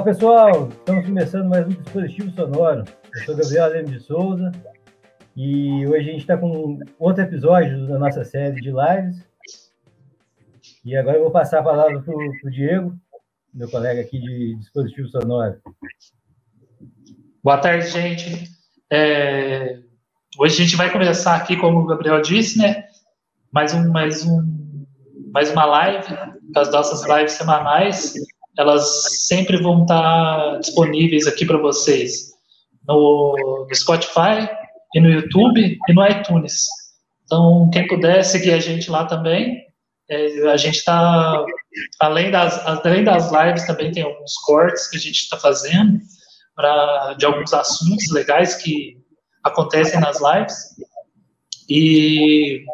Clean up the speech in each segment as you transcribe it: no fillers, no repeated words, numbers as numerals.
pessoal, estamos começando mais um Dispositivo Sonoro. Eu sou Gabriel Aleme de Souza e hoje a gente está com outro episódio da nossa série de lives. E agora eu vou passar a palavra para o Diego, meu colega aqui de Dispositivo Sonoro. Boa tarde, gente. Hoje a gente vai começar aqui, como o Gabriel disse, né? Mais uma live. As nossas lives semanais, elas sempre vão estar disponíveis aqui para vocês no Spotify e no YouTube e no iTunes. Então, quem puder seguir a gente lá também, a gente está, além das lives, também tem alguns cortes que a gente está fazendo de alguns assuntos legais que acontecem nas lives. E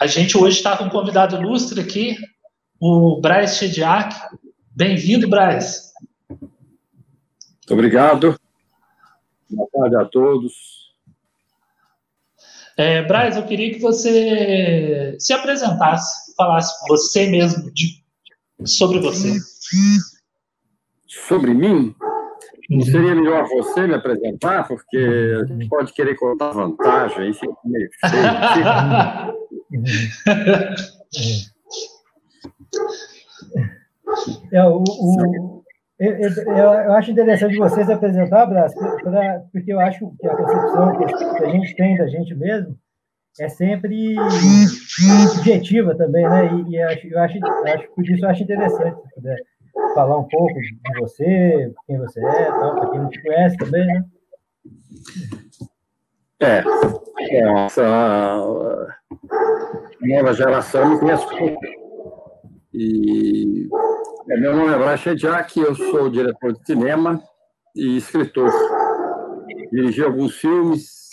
a gente hoje está com um convidado ilustre aqui, o Braz Chediak. Bem-vindo, Braz. Muito obrigado. Boa tarde a todos. Braz, eu queria que você se apresentasse, falasse você mesmo sobre você. Sobre mim? Não seria melhor você me apresentar? Porque a gente pode querer contar vantagem, aí fica meio feio. Eu acho interessante vocês apresentar, Braz, porque eu acho que a concepção que a gente tem da gente mesmo é sempre subjetiva também, né? Por isso eu acho interessante se puder falar um pouco de você, quem você é, para quem não te conhece também, né? Essa nova geração me conhece pouco. E meu nome é Braz Chediak, eu sou diretor de cinema e escritor. Dirigi alguns filmes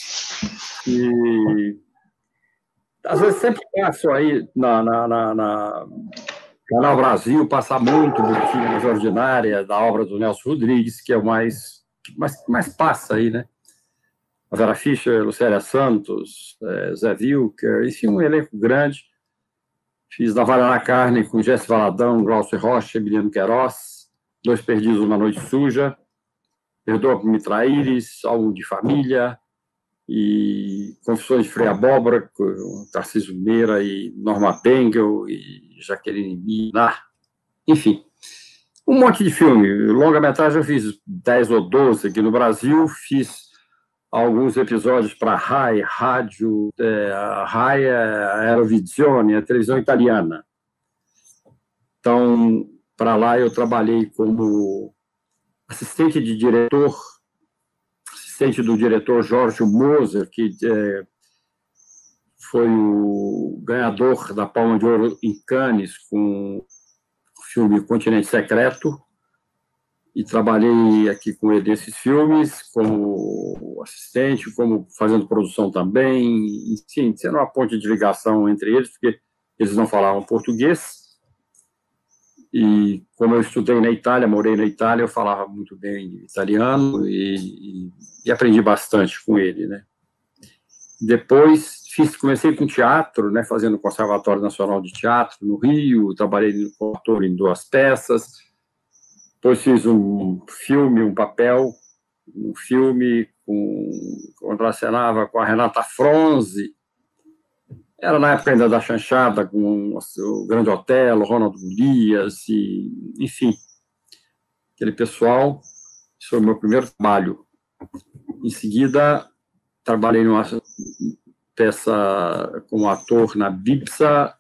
e às vezes sempre passo aí na Canal Brasil, passa muito do Filha Ordinária, da obra do Nelson Rodrigues, que é o mais passa aí, né? A Vera Fischer, Lucélia Santos, Zé Wilker, enfim, um elenco grande. Fiz Navalha na Carne com Jesse Valadão, Glaucio Rocha, Emiliano Queiroz, Dois Perdidos, Uma Noite Suja, Perdoa por Me Traíres, Álbum de Família, e Confissões de Frei Abóbora, com Tarcísio Meira e Norma Bengel e Jaqueline Minar. Enfim, um monte de filme. Longa-metragem eu fiz 10 ou 12 aqui no Brasil, fiz alguns episódios para a RAI, rádio, a RAI é a Eurovisione, a televisão italiana. Então, para lá eu trabalhei como assistente de diretor, assistente do diretor Jorge Moser, que foi o ganhador da Palma de Ouro em Cannes com o filme Continente Secreto. E trabalhei aqui com ele nesses filmes, como assistente, como fazendo produção também, e, sim, sendo uma ponte de ligação entre eles, porque eles não falavam português. E como eu estudei na Itália, morei na Itália, eu falava muito bem italiano e aprendi bastante com ele, né? Depois comecei com teatro, né, fazendo o Conservatório Nacional de Teatro no Rio, trabalhei como ator em 2 peças. Depois fiz um filme, um filme contracenava com a Renata Fronzi. Era na época ainda da chanchada, com o Grande Otelo, Ronald Golias, e, enfim, aquele pessoal. Isso foi o meu primeiro trabalho. Em seguida, trabalhei numa peça como ator na Bipsa,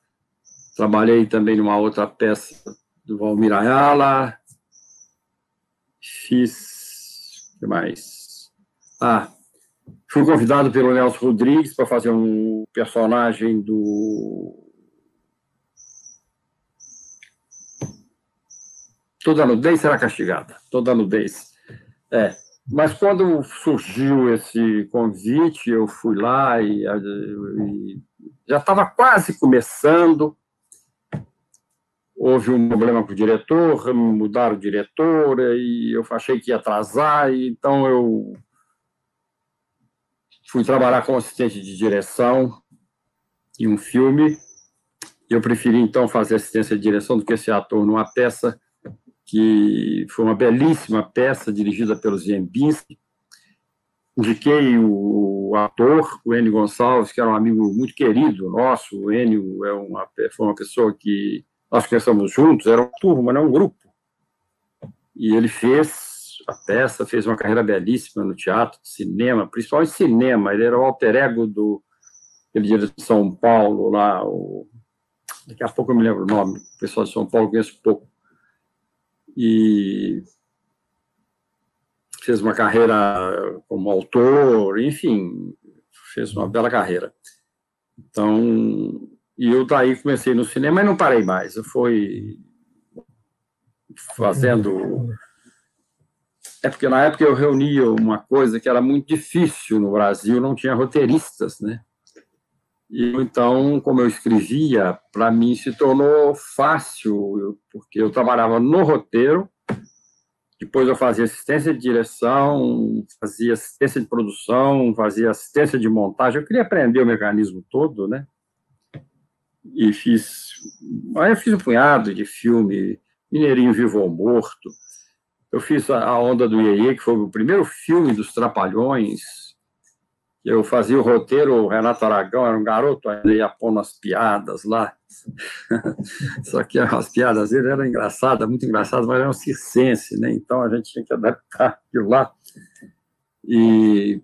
trabalhei também numa outra peça do Valmir Ayala. Fiz... O que mais? Fui convidado pelo Nelson Rodrigues para fazer um personagem do... Toda nudez será castigada. Toda nudez. Mas quando surgiu esse convite, eu fui lá e já estava quase começando. Houve um problema com o diretor, mudaram o diretor, e eu achei que ia atrasar, e então eu fui trabalhar como assistente de direção em um filme. Eu preferi, então, fazer assistência de direção do que ser ator numa peça que foi uma belíssima peça dirigida pelo Ziembinski. Indiquei o ator, o Enio Gonçalves, que era um amigo muito querido nosso. O Enio foi uma pessoa que nós conhecemos juntos, era uma turma, não um grupo. E ele fez a peça, fez uma carreira belíssima no teatro, cinema, principalmente cinema. Ele era o alter ego aquele diretor de São Paulo, lá, daqui a pouco eu me lembro o nome, o pessoal de São Paulo eu conheço pouco. E fez uma carreira como autor, enfim, fez uma bela carreira. Então, e eu daí comecei no cinema e não parei mais. Eu fui fazendo... É porque na época eu reunia uma coisa que era muito difícil no Brasil, não tinha roteiristas, né? E então, como eu escrevia, para mim se tornou fácil, porque eu trabalhava no roteiro, depois eu fazia assistência de direção, fazia assistência de produção, fazia assistência de montagem. Eu queria aprender o mecanismo todo, né? E aí eu fiz um punhado de filme, Mineirinho Vivo ou Morto. Eu fiz A Onda do Iê, que foi o primeiro filme dos Trapalhões. Eu fazia o roteiro, o Renato Aragão era um garoto, ainda ia pondo as piadas lá. Só que as piadas dele eram engraçadas, muito engraçadas, mas eram circense, né? Então a gente tinha que adaptar aquilo lá. E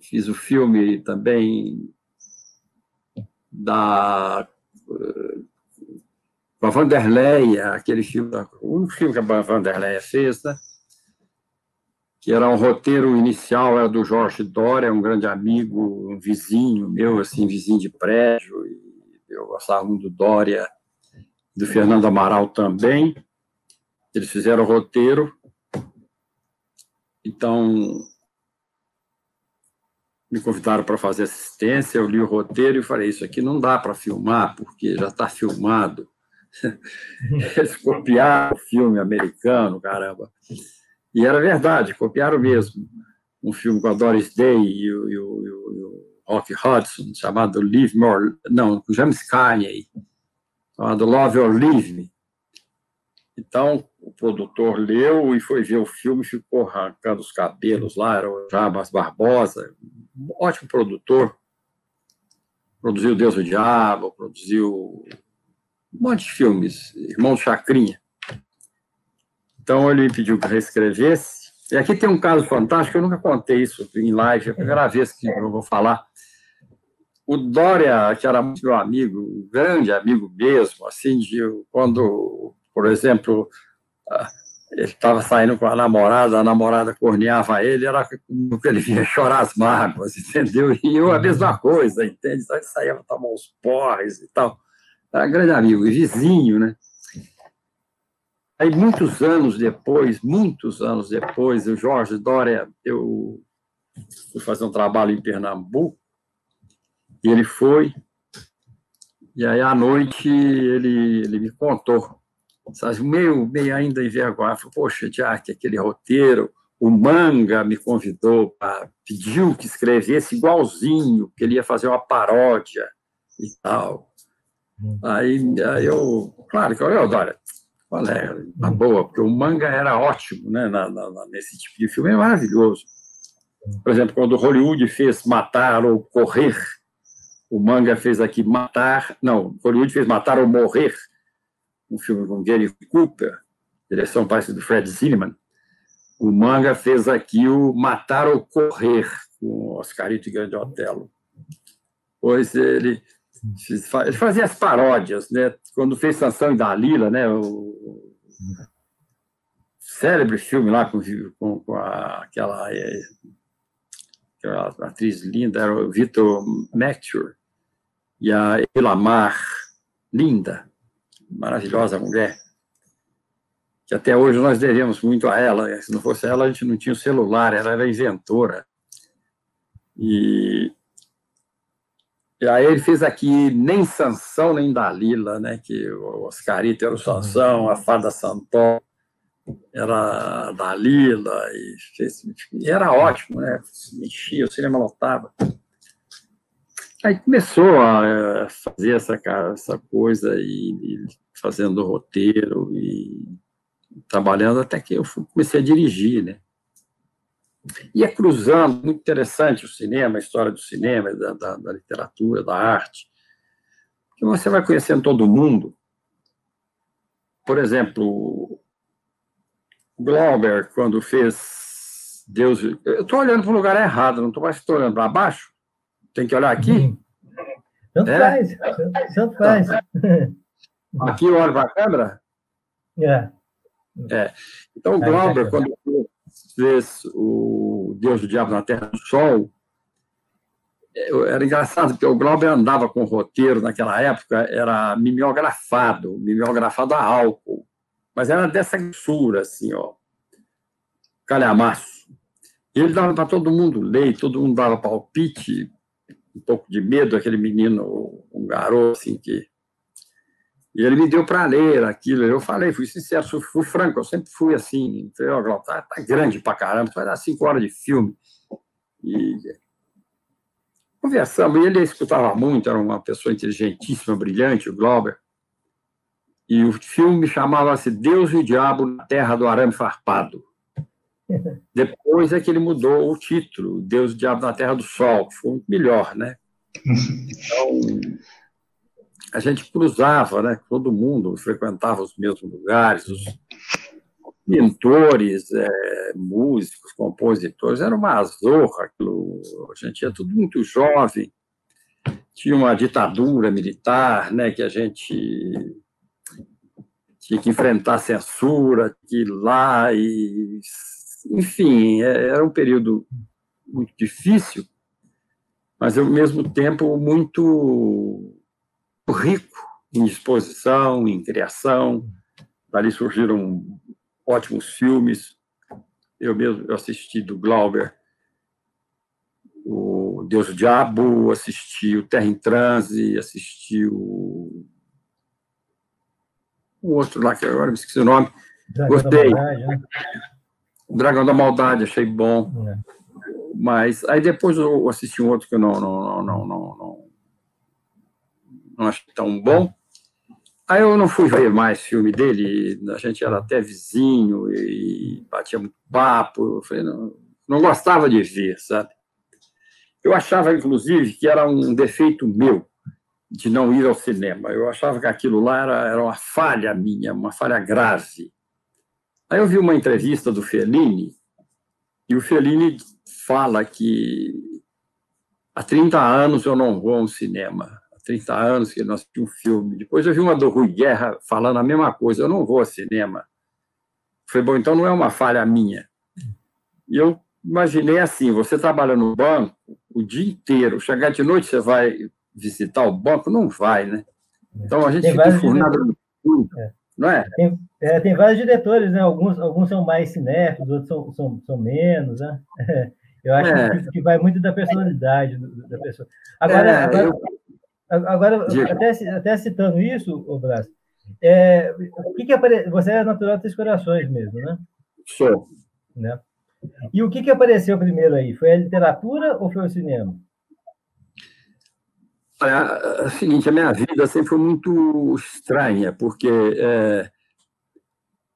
fiz o filme também com a Vanderleia, aquele filme, um filme que a Vanderleia fez, né? Que era um roteiro inicial, era do Jorge Doria, um grande amigo, um vizinho meu, assim, vizinho de prédio, e eu gostava muito do Doria, do Fernando Amaral também. Eles fizeram o roteiro, então me convidaram para fazer assistência, eu li o roteiro e falei, isso aqui não dá para filmar, porque já está filmado. Eles copiaram o filme americano, caramba. E era verdade, copiaram mesmo. Um filme com a Doris Day e o Rock Hudson, chamado Leave Me, não, com James Cagney, chamado Love or Leave Me. Então, o produtor leu e foi ver o filme, ficou arrancando os cabelos lá, era o Jabas Barbosa, um ótimo produtor. Produziu Deus e o Diabo, produziu um monte de filmes, Irmão do Chacrinha. Então, ele me pediu que reescrevesse. E aqui tem um caso fantástico, eu nunca contei isso em live, é a primeira vez que eu vou falar. O Doria, que era muito meu amigo, um grande amigo mesmo, assim, quando, por exemplo, ele estava saindo com a namorada corneava ele, era como que ele vinha chorar as mágoas, entendeu? E eu a mesma coisa, entende? Só que saía para tomar uns porres e tal. Era um grande amigo, e vizinho, né? Aí, muitos anos depois, o Jorge Doria, eu fui fazer um trabalho em Pernambuco, e ele foi, e aí, à noite, ele me contou, sabe, meio ainda envergonhado, falou, poxa, Jack, aquele roteiro, o Manga me convidou, pediu que escrevesse igualzinho, que ele ia fazer uma paródia e tal. Aí eu, claro que eu, Dória, qual é, na boa, porque o Manga era ótimo, né, nesse tipo de filme, é maravilhoso. Por exemplo, quando Hollywood fez Matar ou Correr, o Manga fez aqui Hollywood fez Matar ou Morrer, um filme com Gary Cooper, direção parece do Fred Zinnemann. O Manga fez aqui o Matar ou Correr, com o Oscarito e Grande Otelo. Pois ele fazia as paródias, né? Quando fez Sansão e Dalila, né? O célebre filme lá com aquela atriz linda, era o Victor Mature, e a Elamar, linda, maravilhosa mulher, que até hoje nós devemos muito a ela. Se não fosse ela, a gente não tinha o celular, ela era inventora. E aí ele fez aqui nem Sansão nem Dalila, né? Que o Oscarito era o Sansão, a Fada Santó era a Dalila, e era ótimo, né? Se enchia, o cinema lotava. Aí começou a fazer essa coisa, e fazendo roteiro, e trabalhando até que eu comecei a dirigir, né? Ia cruzando, muito interessante o cinema, a história do cinema, da literatura, da arte, que você vai conhecendo todo mundo. Por exemplo, Glauber, quando fez Deus... Eu estou olhando para o lugar errado, não estou mais olhando para baixo. Tem que olhar aqui? Tanto faz, tanto faz. Aqui eu olho para a câmera? Então, o Glauber, quando fez o Deus, o Diabo na Terra do Sol, era engraçado, porque o Glauber andava com o roteiro naquela época, era mimeografado a álcool, mas era dessa grossura, assim, ó, calhamaço. E ele dava para todo mundo ler, todo mundo dava palpite, um pouco de medo, aquele menino, um garoto, assim, que... E ele me deu para ler aquilo. Eu falei, fui sincero, fui franco, eu sempre fui assim. Falei, ó, Glauber, tá grande pra caramba, vai dar 5 horas de filme. E conversamos, e ele escutava muito, era uma pessoa inteligentíssima, brilhante, o Glauber. E o filme chamava-se Deus e o Diabo na Terra do Arame Farpado. Depois é que ele mudou o título, Deus e o Diabo na Terra do Sol, que foi muito melhor, né? Então, a gente cruzava, né? Todo mundo frequentava os mesmos lugares, os pintores, músicos, compositores, era uma zorra aquilo. A gente ia tudo muito jovem, tinha uma ditadura militar, né? Que a gente tinha que enfrentar a censura, que ir lá e... Enfim, era um período muito difícil, mas, ao mesmo tempo, muito rico em exposição, em criação. Dali surgiram ótimos filmes. Eu mesmo assisti do Glauber o Deus e o Diabo, assisti o Terra em Transe, assisti o outro lá, que agora me esqueci o nome. Gostei. O Dragão da Maldade, achei bom. Mas aí depois eu assisti um outro que eu não achei tão bom. Aí eu não fui ver mais filme dele, a gente era até vizinho e batia muito papo. Eu falei, não gostava de ver, sabe? Eu achava, inclusive, que era um defeito meu de não ir ao cinema. Eu achava que aquilo lá era uma falha minha, uma falha grave. Aí eu vi uma entrevista do Fellini, e o Fellini fala que há 30 anos eu não vou ao cinema. Há 30 anos que nós tínhamos um filme. Depois eu vi uma do Rui Guerra falando a mesma coisa, eu não vou ao cinema. Eu falei, bom, então não é uma falha minha. E eu imaginei assim, você trabalha no banco o dia inteiro, chegar de noite você vai visitar o banco? Não vai, né? Então a gente fica enfurnado no tudo, não é? Tem vários diretores, né? Alguns são mais cinéfilos, outros são menos, né? Eu acho que vai muito da personalidade da pessoa. Agora até citando isso, ô Brás, você é natural de Três Corações mesmo, né? Sou. Né? E o que apareceu primeiro aí? Foi a literatura ou foi o cinema? É o seguinte, a minha vida sempre foi muito estranha, porque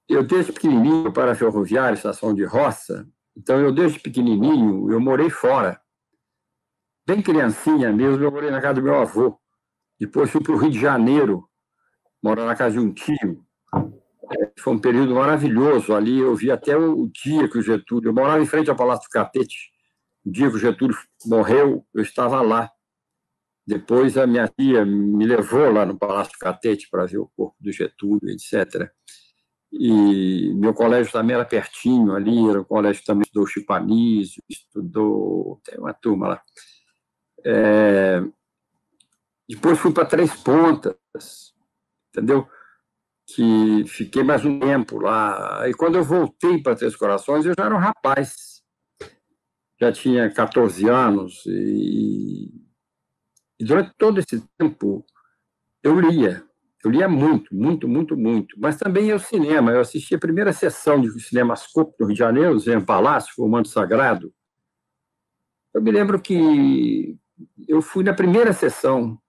eu, desde pequenininho, para a ferroviária, estação de roça, então eu, desde pequenininho, eu morei fora. Bem criancinha mesmo, eu morei na casa do meu avô. Depois fui para o Rio de Janeiro, morar na casa de um tio. Foi um período maravilhoso ali. Eu vi até o dia que o Getúlio... Eu morava em frente ao Palácio do Catete. O dia que o Getúlio morreu, eu estava lá. Depois a minha tia me levou lá no Palácio do Catete para ver o corpo do Getúlio, etc. E meu colégio também era pertinho ali, era o colégio que também estudou Chico Anísio, tem uma turma lá. Depois fui para Três Pontas, entendeu? Que fiquei mais um tempo lá. E quando eu voltei para Três Corações, eu já era um rapaz. Já tinha 14 anos e durante todo esse tempo eu lia. Eu lia muito, muito, muito, muito. Mas também ia ao cinema. Eu assisti a primeira sessão de Cinemascope no Rio de Janeiro, no Cinema Palácio, o Manto Sagrado. Eu me lembro que eu fui na primeira sessão,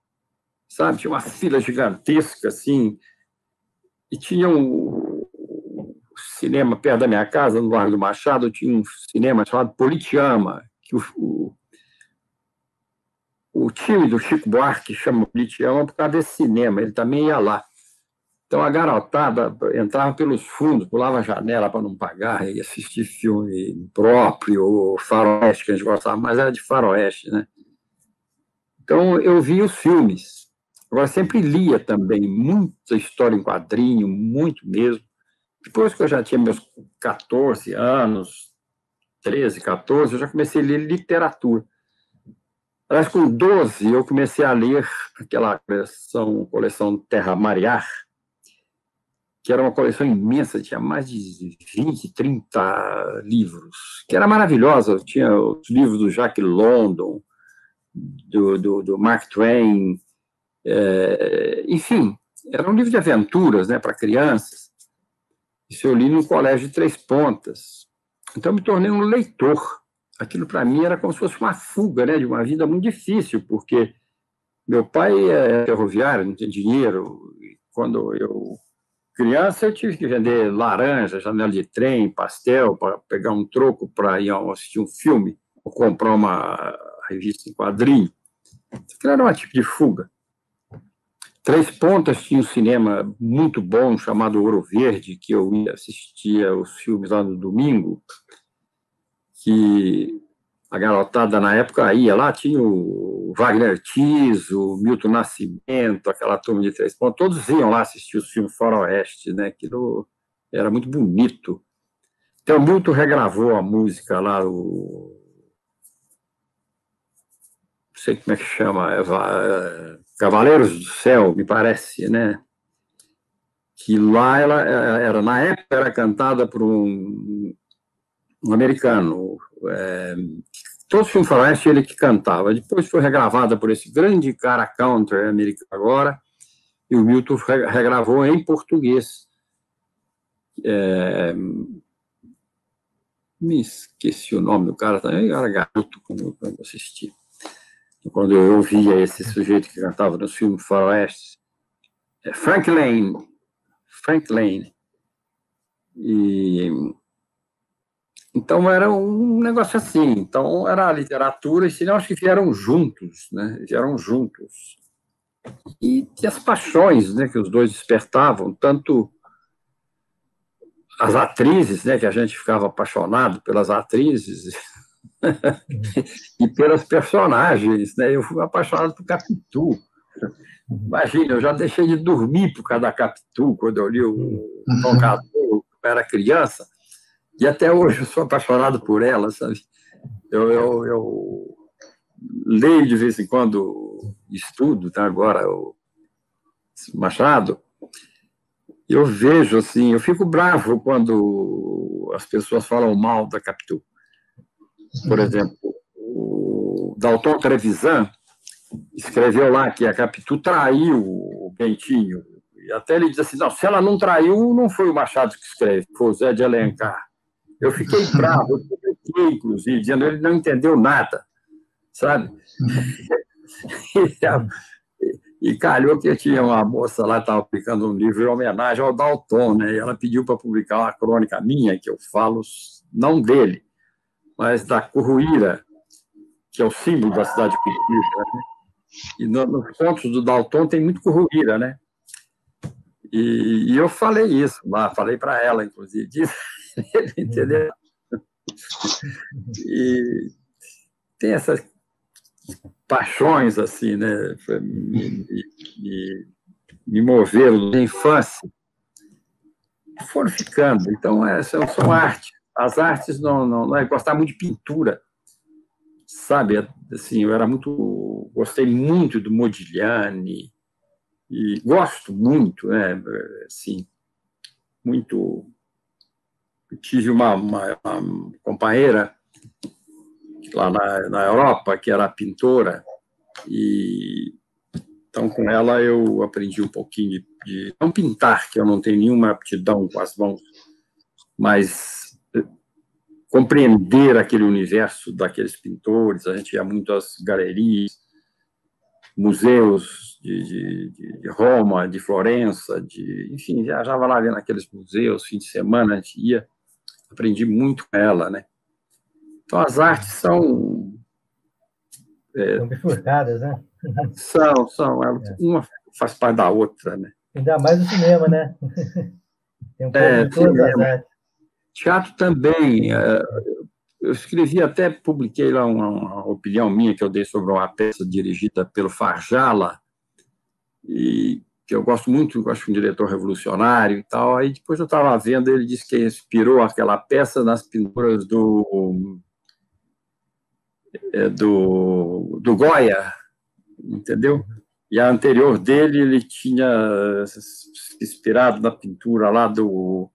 sabe? Tinha uma fila gigantesca, assim, e tinha o cinema perto da minha casa, no Largo do Machado, tinha um cinema chamado Politeama, que o time do Chico Buarque chama Politeama por causa desse cinema, ele também ia lá. Então a garotada entrava pelos fundos, pulava a janela para não pagar, e assistir filme próprio, ou faroeste, que a gente gostava, mas era de faroeste, né? Então eu via os filmes. Agora sempre lia também, muita história em quadrinho, muito mesmo. Depois que eu já tinha meus 14 anos, 13, 14, eu já comecei a ler literatura. Aliás, com 12, eu comecei a ler aquela coleção Terra Mariar, que era uma coleção imensa, tinha mais de 20, 30 livros, que era maravilhosa. Tinha os livros do Jack London, do Mark Twain, enfim, era um livro de aventuras, né, para crianças. Isso eu li no Colégio de Três Pontas. Então, eu me tornei um leitor. Aquilo, para mim, era como se fosse uma fuga, né, de uma vida muito difícil, porque meu pai é ferroviário, não tem dinheiro. E quando eu criança, eu tive que vender laranja, janela de trem, pastel, para pegar um troco para ir assistir um filme ou comprar uma revista em quadrinho. Aquilo era um tipo de fuga. Três Pontas tinha um cinema muito bom chamado Ouro Verde, que eu ia assistia os filmes lá no domingo, que a garotada na época ia lá, tinha o Wagner Tiso, o Milton Nascimento, aquela turma de Três Pontas, todos iam lá assistir os filmes faroeste, né? Aquilo era muito bonito. Então, o Milton regravou a música lá, não sei como é que chama, Cavaleiros do Céu, me parece, né? Que lá ela era, na época, era cantada por um americano. Todo o filme faroeste ele que cantava. Depois foi regravada por esse grande cara country americano agora, e o Milton regravou em português. Me esqueci o nome do cara também, eu era garoto quando eu assisti. Quando eu ouvia esse sujeito que cantava nos filmes faroeste, Frank Lane. Então, era um negócio assim. Então, era a literatura e cinema, acho que vieram juntos, né? Vieram juntos. E as paixões, né, que os dois despertavam, tanto as atrizes, né, que a gente ficava apaixonado pelas atrizes, e pelas personagens, né? Eu fui apaixonado por Capitu. Imagina, eu já deixei de dormir por causa da Capitu, quando eu li o Tom Cadu, eu era criança. E até hoje eu sou apaixonado por ela, sabe? Eu leio de vez em quando, estudo, tá? Agora o Machado, eu vejo assim, eu fico bravo quando as pessoas falam mal da Capitu. Por exemplo, o Dalton Trevisan escreveu lá que a Capitu traiu o Bentinho. E até ele diz assim, não, se ela não traiu, não foi o Machado que escreve, foi o Zé de Alencar. Eu fiquei bravo, eu publiquei, inclusive, dizendo que ele não entendeu nada, sabe? E calhou que tinha uma moça lá que estava publicando um livro em homenagem ao Dalton, né? E ela pediu para publicar uma crônica minha, que eu falo, não dele, mas da Curruíra, que é o símbolo da cidade de Curruíra, né? E nos contos do Dalton tem muito Curruíra, né? E eu falei isso lá, falei para ela, inclusive, disso, entendeu? E tem essas paixões, assim, né? Me moveram na infância, foram ficando. Então, são artes. As artes não é gostar muito de pintura, sabe? Assim, gostei muito do Modigliani, e gosto muito, né? Assim, muito. Eu tive uma companheira lá na Europa que era pintora, e então com ela eu aprendi um pouquinho de não pintar, que eu não tenho nenhuma aptidão com as mãos, mas compreender aquele universo daqueles pintores. A gente ia muito às galerias, museus de Roma, de Florença, enfim, viajava lá vendo aqueles museus, fim de semana, a gente ia, aprendi muito com ela, né? Então, as artes são... São bifurcadas, né? São, uma faz parte da outra, né? Ainda mais o cinema, né? Tem um pouco de todas as artes. Teatro também. Eu escrevi, até publiquei lá uma opinião minha que eu dei sobre uma peça dirigida pelo Farjala, e que eu gosto muito, eu acho um diretor revolucionário e tal. Aí depois eu estava vendo, ele disse que inspirou aquela peça nas pinturas do Goya, entendeu? E a anterior dele, ele tinha inspirado na pintura lá do...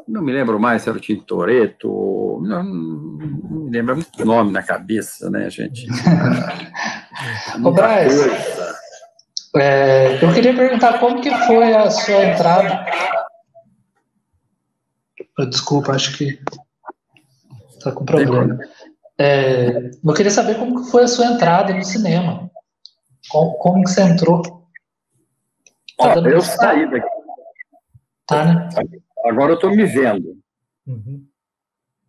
Não me lembro mais se era o Tintoretto, não me lembro, é muito nome na cabeça, né, gente? Ô, Braz, eu queria perguntar como que foi a sua entrada... Desculpa, acho que está com problema. Eu queria saber como que foi a sua entrada no cinema. Como que você entrou? Eu saí daqui. Tá, né? Agora eu estou me vendo. Uhum.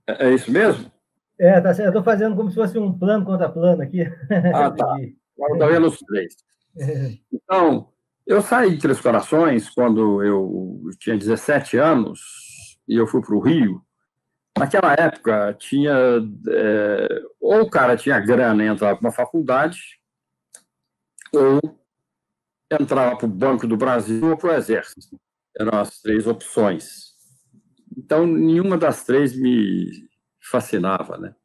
É isso mesmo? Tá certo. Eu estou fazendo como se fosse um plano contra plano aqui. Tá. Agora eu estou vendo os três. Então, eu saí de Três Corações quando eu tinha 17 anos e eu fui para o Rio. Naquela época, tinha... ou o cara tinha grana e entrava para uma faculdade, ou entrava para o Banco do Brasil ou para o Exército. Eram as três opções. Então, nenhuma das três me fascinava, né?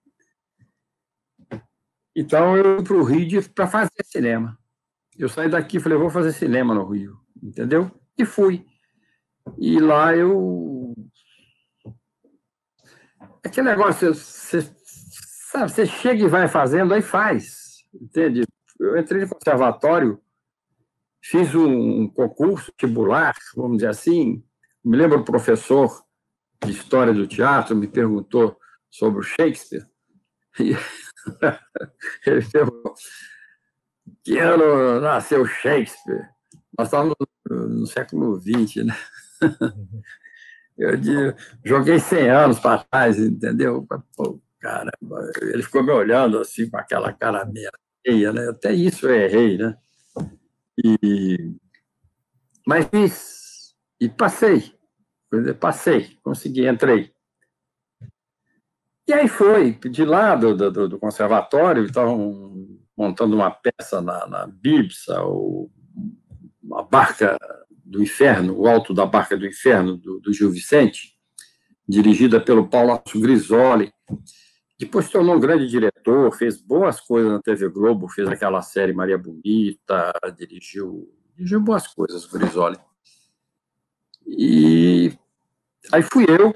Então, eu fui para o Rio para fazer cinema. Eu saí daqui e falei, vou fazer cinema no Rio, entendeu? E fui. E lá eu... Aquele negócio, você chega e vai fazendo, aí faz, entende? Eu entrei no conservatório, fiz um concurso vestibular, vamos dizer assim. Me lembro, o professor de História do Teatro me perguntou sobre o Shakespeare. E ele perguntou, que ano nasceu Shakespeare? Nós estávamos no século XX, né? Eu joguei 100 anos para trás, entendeu? Pô, caramba, ele ficou me olhando assim, com aquela cara meia feia, né? Até isso eu errei, né? Mas fiz, e passei, consegui, entrei. E aí foi, de lá do conservatório, estavam montando uma peça na Bibsa, a Barca do Inferno, o Alto da Barca do Inferno, do Gil Vicente, dirigida pelo Paulo Grisoli. Depois se tornou um grande diretor, fez boas coisas na TV Globo, fez aquela série Maria Bonita, dirigiu boas coisas, Grisoli. E aí fui eu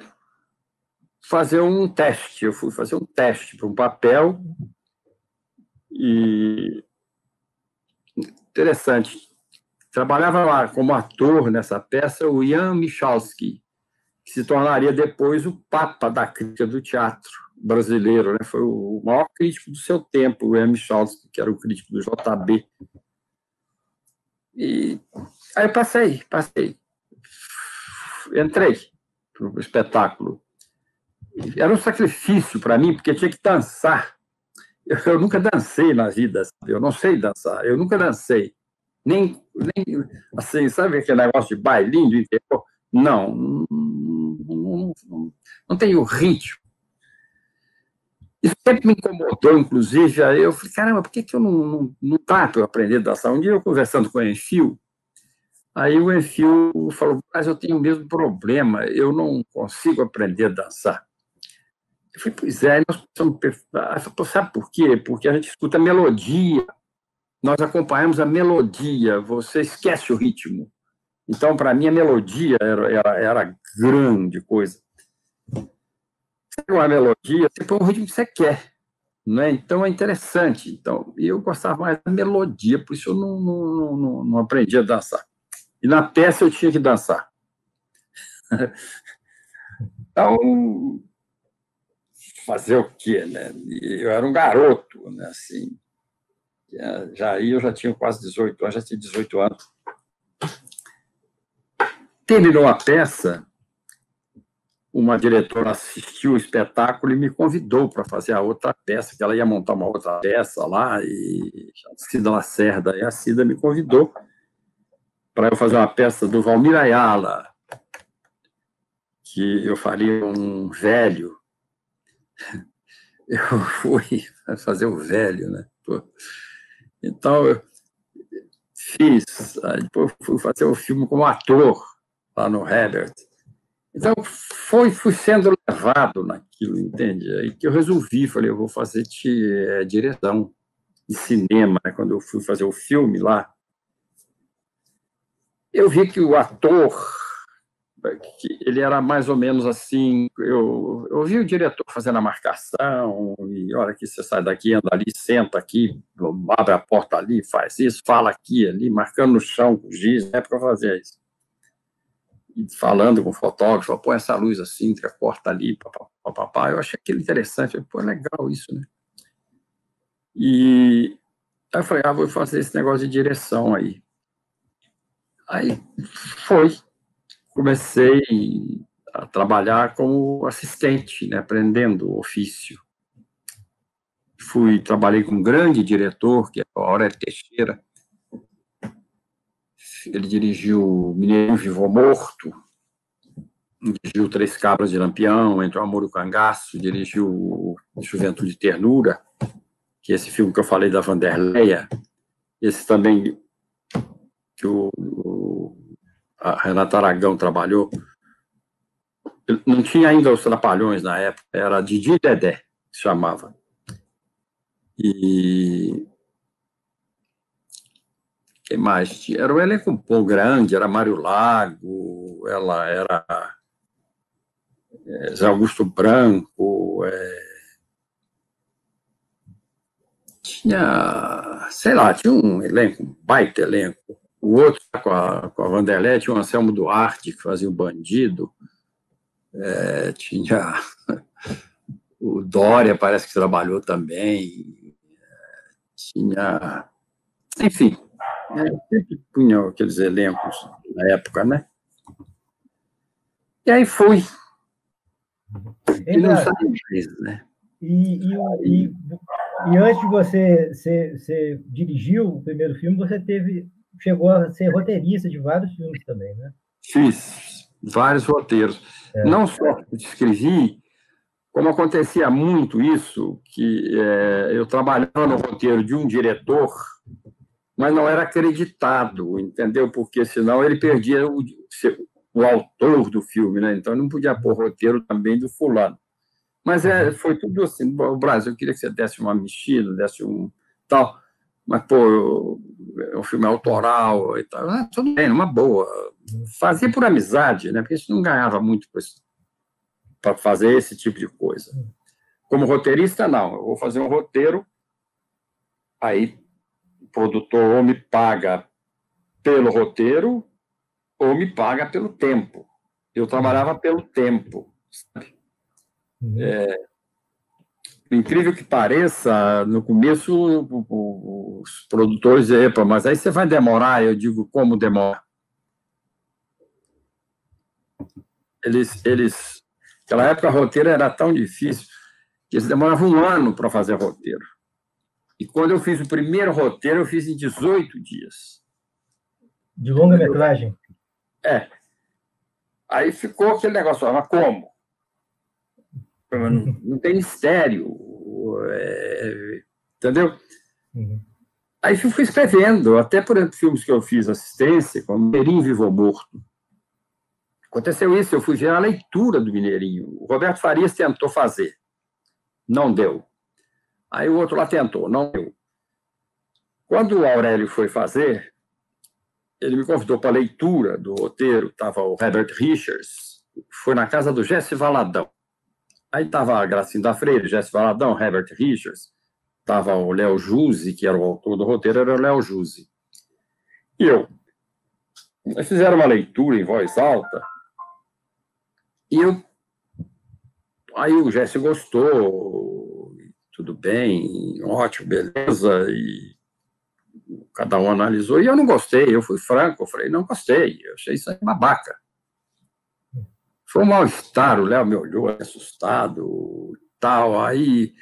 fazer um teste. Eu fui fazer um teste para um papel e... Interessante. Trabalhava lá como ator nessa peça o Jan Michalski, que se tornaria depois o papa da crítica do teatro brasileiro, né? Foi o maior crítico do seu tempo, o Jan Michalski, que era o crítico do JB. E aí eu passei. Entrei para o espetáculo. Era um sacrifício para mim, porque tinha que dançar. Eu nunca dancei na vida, eu não sei dançar, eu nunca dancei. Nem assim, sabe aquele negócio de bailinho do interior? Não tenho ritmo. Isso sempre me incomodou, inclusive. Aí eu falei, caramba, por que eu não trato eu aprender a dançar? Um dia eu conversando com o Enfio, aí o Enfio falou, mas eu tenho o mesmo problema, eu não consigo aprender a dançar. Eu falei, pois é, nós precisamos... Sabe por quê? Porque a gente escuta a melodia, nós acompanhamos a melodia, você esquece o ritmo. Então, para mim, a melodia era grande coisa. Você tem uma melodia, você põe o ritmo que você quer, né? Então, é interessante. Então, eu gostava mais da melodia, por isso eu não aprendi a dançar. E na peça eu tinha que dançar. Então, fazer o quê, né? Eu era um garoto, né? Assim, eu já tinha quase 18 anos, já tinha 18 anos. Terminou a peça, uma diretora assistiu o espetáculo e me convidou para fazer a outra peça, que ela ia montar uma outra peça lá, e a Cida Lacerda, e a Cida me convidou para eu fazer uma peça do Valmir Ayala, que eu faria um velho. Eu fui fazer o velho, né? Então, eu fiz, depois fui fazer o filme como ator, lá no Herbert. Então, fui sendo levado naquilo, entende? Aí que eu resolvi, falei, eu vou fazer direção de cinema, né? Quando eu fui fazer o filme lá, eu vi que o ator, que ele era mais ou menos assim, eu vi o diretor fazendo a marcação, e olha que você sai daqui, anda ali, senta aqui, abre a porta ali, faz isso, fala aqui, ali, marcando no chão com o giz, não é para fazer isso. E falando com o fotógrafo, põe essa luz assim, corta ali, papapá. Eu achei aquilo interessante, pô, é legal isso, né? E aí eu falei, vou fazer esse negócio de direção aí. Aí comecei a trabalhar como assistente, né, aprendendo o ofício. Trabalhei com um grande diretor, que é o Aurélio Teixeira. Ele dirigiu Mineirinho Vivo ou Morto, dirigiu Três Cabras de Lampião, Entre o Amor e o Cangaço, dirigiu Juventude e Ternura, que é esse filme que eu falei da Vanderleia, esse também que a Renata Aragão trabalhou. Não tinha ainda os Trapalhões na época, era Didi e Dedé, que se chamava. E quem mais? Era um elenco um pouco grande, era Mário Lago, ela era Zé Augusto Branco, tinha, sei lá, tinha um elenco, um baita elenco. O outro, com a Vanderlei, tinha o Anselmo Duarte, que fazia o bandido. Tinha o Dória, parece que trabalhou também. Tinha, enfim, sempre punha aqueles elencos na época, né? E aí fui. E não sabe mais, né? E antes de você dirigiu o primeiro filme, você chegou a ser roteirista de vários filmes também, né? Fiz vários roteiros. Não só escrevi, como acontecia muito isso, que eu trabalhava no roteiro de um diretor, mas não era acreditado, entendeu? Porque senão ele perdia o autor do filme, né? Então não podia pôr roteiro também do fulano. Mas foi tudo assim. O Brasil, eu queria que você desse uma mexida, desse um tal, mas, pô, o filme é autoral e tal. Tudo bem, uma boa. Fazia por amizade, né? Porque a gente não ganhava muito para fazer esse tipo de coisa. Como roteirista, não. Eu vou fazer um roteiro, aí o produtor ou me paga pelo roteiro ou me paga pelo tempo. Eu trabalhava pelo tempo, sabe? Incrível que pareça, no começo os produtores diziam, epa, mas aí você vai demorar. Eu digo, como demora? Naquela época, roteiro era tão difícil que eles demoravam 1 ano para fazer roteiro. E quando eu fiz o primeiro roteiro, eu fiz em 18 dias. De longa-metragem? Aí ficou aquele negócio, mas como? Não tem mistério, entendeu? Aí fui escrevendo, até por filmes que eu fiz assistência, como Mineirinho Vivo ou Morto. Aconteceu isso, eu fui ver a leitura do Mineirinho. O Roberto Farias tentou fazer, não deu. Aí o outro lá tentou, não deu. Quando o Aurélio foi fazer, ele me convidou para a leitura do roteiro, estava o Herbert Richards, foi na casa do Jesse Valadão. Aí estava a Gracinda da Freire, Jesse Valadão, Herbert Richards, estava o Léo Juzzi, que era o autor do roteiro, era o Léo Juzzi. E nós fizeram uma leitura em voz alta, aí o Jesse gostou, tudo bem, ótimo, beleza, e cada um analisou, e eu não gostei, eu fui franco, eu falei, não gostei, eu achei isso aí babaca. Foi um mal-estar, o Léo me olhou assustado, tal, aí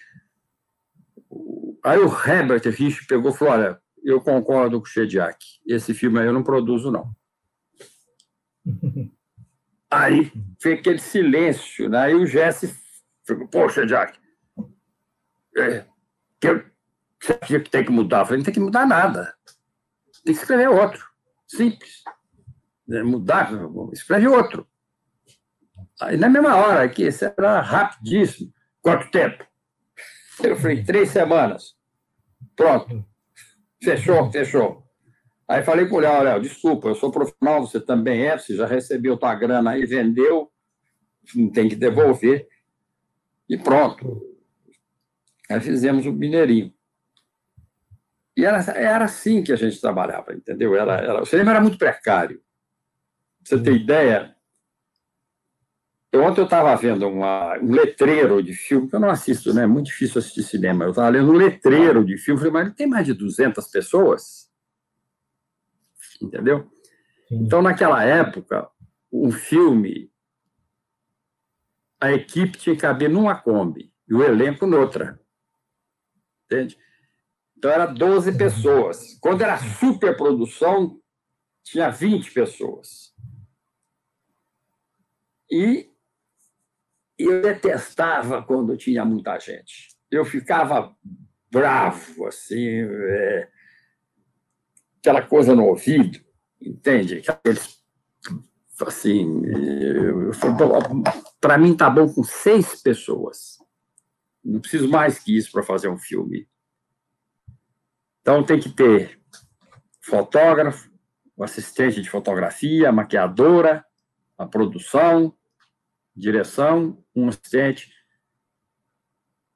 o Herbert Rich pegou e falou, olha, eu concordo com o Shediac, esse filme aí eu não produzo, não. Aí foi aquele silêncio, né? Aí o Jesse ficou, poxa, Jack, você acha que tem que mudar? Eu falei, não tem que mudar nada. Tem que escrever outro. Simples. Mudar, escreve outro. Aí na mesma hora, aqui, isso era rapidíssimo. Quanto tempo? Eu falei, 3 semanas. Pronto. Fechou. Aí falei com o Léo, desculpa, eu sou profissional, você também é, você já recebeu tua grana aí, vendeu, não tem que devolver. E pronto. Aí fizemos o Mineirinho. E era assim que a gente trabalhava, entendeu? O cinema era muito precário. Pra você ter ideia, ontem eu estava vendo um letreiro de filme, que eu não assisto, né? É muito difícil assistir cinema. Eu estava lendo um letreiro de filme, falei, mas ele tem mais de 200 pessoas? Entendeu? Sim. Então, naquela época, um filme, a equipe tinha que caber numa Kombi e o elenco noutra. Entende? Então, era 12 pessoas. Quando era superprodução, tinha 20 pessoas. E eu detestava quando tinha muita gente. Eu ficava bravo, assim, aquela coisa no ouvido, entende? Assim, para mim tá bom com 6 pessoas. Não preciso mais que isso para fazer um filme. Então tem que ter fotógrafo, o assistente de fotografia, a maquiadora, a produção, direção, um assistente.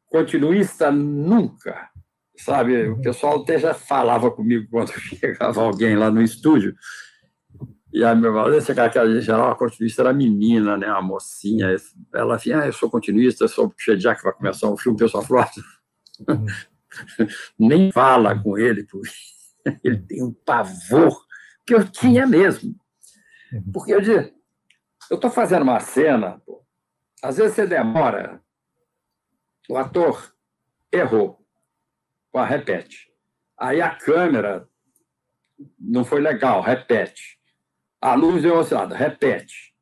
Continuista nunca. Sabe, o pessoal até já falava comigo quando chegava alguém lá no estúdio. E a a continuista era menina, né, uma mocinha. Ela vinha, eu sou continuista, sou o Shediac que vai começar um filme. O pessoal falou, nem fala com ele, porque ele tem um pavor, que eu tinha mesmo. Porque eu dizia, eu estou fazendo uma cena, às vezes você demora, o ator errou. Repete. Aí a câmera não foi legal, repete. A luz deu oscilada, repete.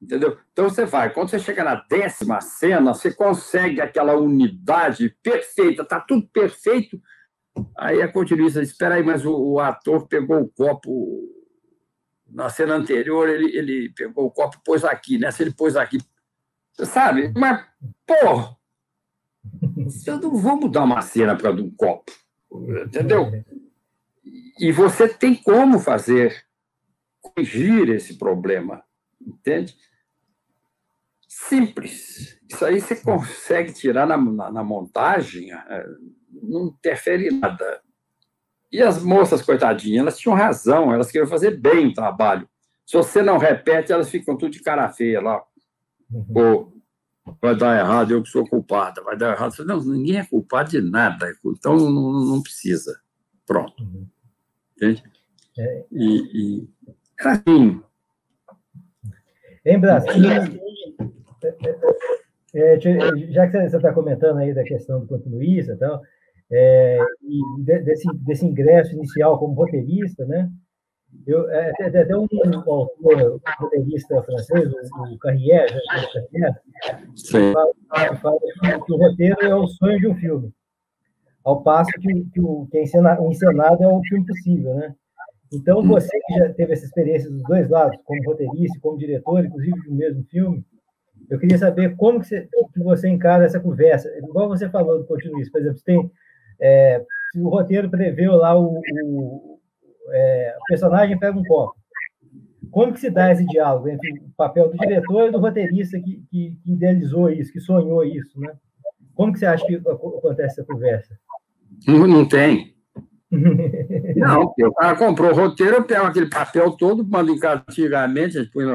Entendeu? Então você vai, quando você chega na 10ª cena, você consegue aquela unidade perfeita, está tudo perfeito. Aí a continuista diz, espera aí, mas o ator pegou o copo na cena anterior, ele pegou o copo e pôs aqui, nessa ele pôs aqui. Você sabe? Mas, porra, eu não vou mudar uma cena para um copo, entendeu? E você tem como corrigir esse problema, entende? Simples. Isso aí você consegue tirar na montagem, não interfere em nada. E as moças, coitadinhas, elas tinham razão, elas queriam fazer bem o trabalho. Se você não repete, elas ficam tudo de cara feia lá. Pô, vai dar errado, eu que sou culpada, vai dar errado. Não, ninguém é culpado de nada, então não precisa. Pronto. Entende? E era assim. Em Brasil, já que você está comentando aí da questão do continuista e tal, e desse ingresso inicial como roteirista, né? Até um autor roteirista francês, o Carrière, fala que o roteiro é o sonho de um filme, ao passo que o encenado é o filme possível, né? Então, você que já teve essa experiência dos dois lados, como roteirista, como diretor, inclusive do mesmo filme, eu queria saber como que você encara essa conversa. Igual você falou do continuista, por exemplo, se o roteiro preveu lá o personagem pega um copo. Como que se dá esse diálogo entre o papel do diretor e do roteirista que idealizou isso, que sonhou isso, né? Como que você acha que acontece essa conversa? Não tem. Não, o cara comprou o roteiro, eu pego aquele papel todo, mando em casa antigamente, a gente põe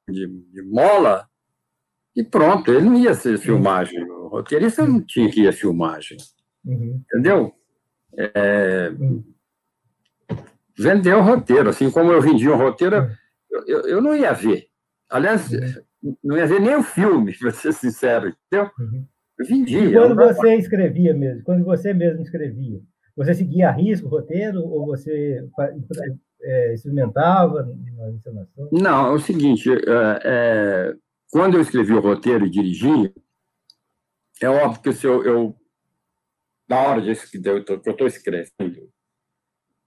de mola, e pronto, ele não ia ser filmagem. O roteirista não tinha que ir a filmagem. Entendeu? vender o roteiro. Assim como eu vendia um roteiro, eu não ia ver. Aliás, não ia ver nem o filme, para ser sincero, entendeu? Eu vendia. E quando você escrevia mesmo, quando você mesmo escrevia, você seguia a risco o roteiro ou você experimentava na encenação? Não, é o seguinte, quando eu escrevi o roteiro e dirigia, é óbvio que se na hora que eu estou escrevendo,